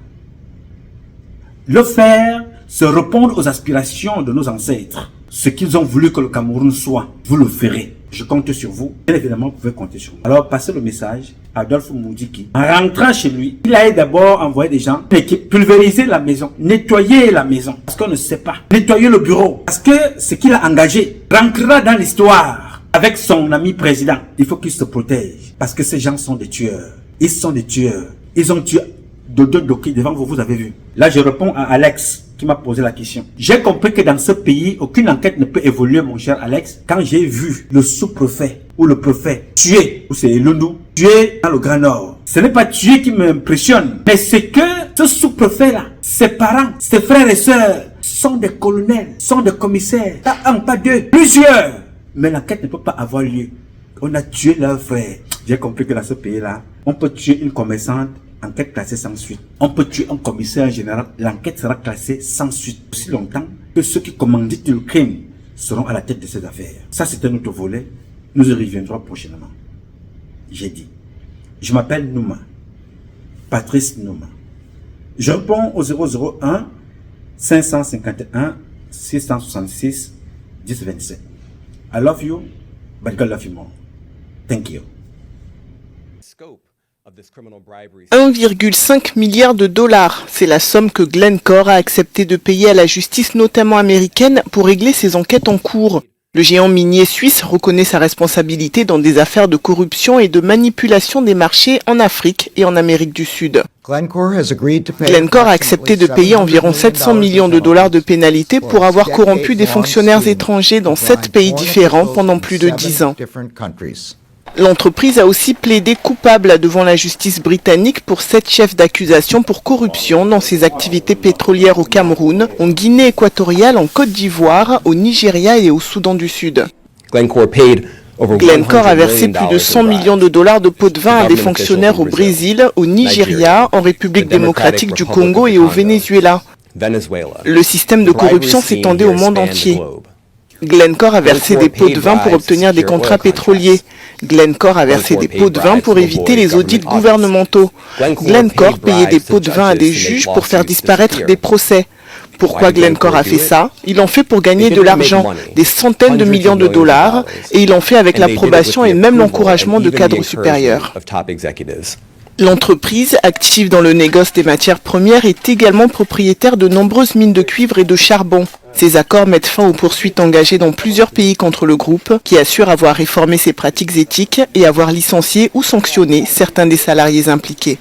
[SPEAKER 8] Le faire, c'est répondre aux aspirations de nos ancêtres. Ce qu'ils ont voulu que le Cameroun soit, vous le ferez. Je compte sur vous. Bien évidemment, vous pouvez compter sur moi. Alors, passez le message à Adolphe Moudiki. En rentrant chez lui, il a d'abord envoyé des gens qui pulvériser la maison, nettoyer la maison. Parce qu'on ne sait pas. Nettoyer le bureau. Parce que ce qu'il a engagé rentrera dans l'histoire avec son ami président. Il faut qu'il se protège. Parce que ces gens sont des tueurs. Ils sont des tueurs. Ils ont tué Dodo Doki devant vous, vous avez vu. Là, je réponds à Alex qui m'a posé la question. J'ai compris que dans ce pays, aucune enquête ne peut évoluer, mon cher Alex, quand j'ai vu le sous-préfet ou le préfet tuer, ou c'est Lundu, tuer dans le Grand Nord. Ce n'est pas tuer qui m'impressionne, mais c'est que ce sous-préfet-là, ses parents, ses frères et sœurs, sont des colonels, sont des commissaires, pas un, pas deux, plusieurs. Mais l'enquête ne peut pas avoir lieu. On a tué leurs frères. J'ai compris que dans ce pays-là, on peut tuer une commerçante, enquête classée sans suite. On peut tuer un commissaire général, l'enquête sera classée sans suite. Aussi longtemps que ceux qui commanditent le crime seront à la tête de ces affaires. Ça, c'est un autre volet. Nous y reviendrons prochainement. J'ai dit. Je m'appelle Nouma. Patrice Nouma. Je réponds au 001 551 666 1027. I love you, but God love you more. Thank you.
[SPEAKER 1] 1,5 milliard de dollars, c'est la somme que Glencore a accepté de payer à la justice, notamment américaine, pour régler ses enquêtes en cours. Le géant minier suisse reconnaît sa responsabilité dans des affaires de corruption et de manipulation des marchés en Afrique et en Amérique du Sud. Glencore a accepté de payer environ 700 millions de dollars de pénalités pour avoir corrompu des fonctionnaires étrangers dans 7 pays différents pendant plus de 10 ans. L'entreprise a aussi plaidé coupable devant la justice britannique pour 7 chefs d'accusation pour corruption dans ses activités pétrolières au Cameroun, en Guinée équatoriale, en Côte d'Ivoire, au Nigeria et au Soudan du Sud. Glencore a versé plus de 100 millions de dollars de pots de vin à des fonctionnaires au Brésil, au Nigeria, en République démocratique du Congo et au Venezuela. Le système de corruption s'étendait au monde entier. Glencore a versé des pots de vin pour obtenir des contrats pétroliers. Glencore a versé des pots de vin pour éviter les audits gouvernementaux. Glencore payait des pots de vin à des juges pour faire disparaître des procès. Pourquoi Glencore a fait ça? Il en fait pour gagner de l'argent, des centaines de millions de dollars, et il en fait avec l'approbation et même l'encouragement de cadres supérieurs. L'entreprise, active dans le négoce des matières premières, est également propriétaire de nombreuses mines de cuivre et de charbon. Ces accords mettent fin aux poursuites engagées dans plusieurs pays contre le groupe, qui assure avoir réformé ses pratiques éthiques et avoir licencié ou sanctionné certains des salariés impliqués.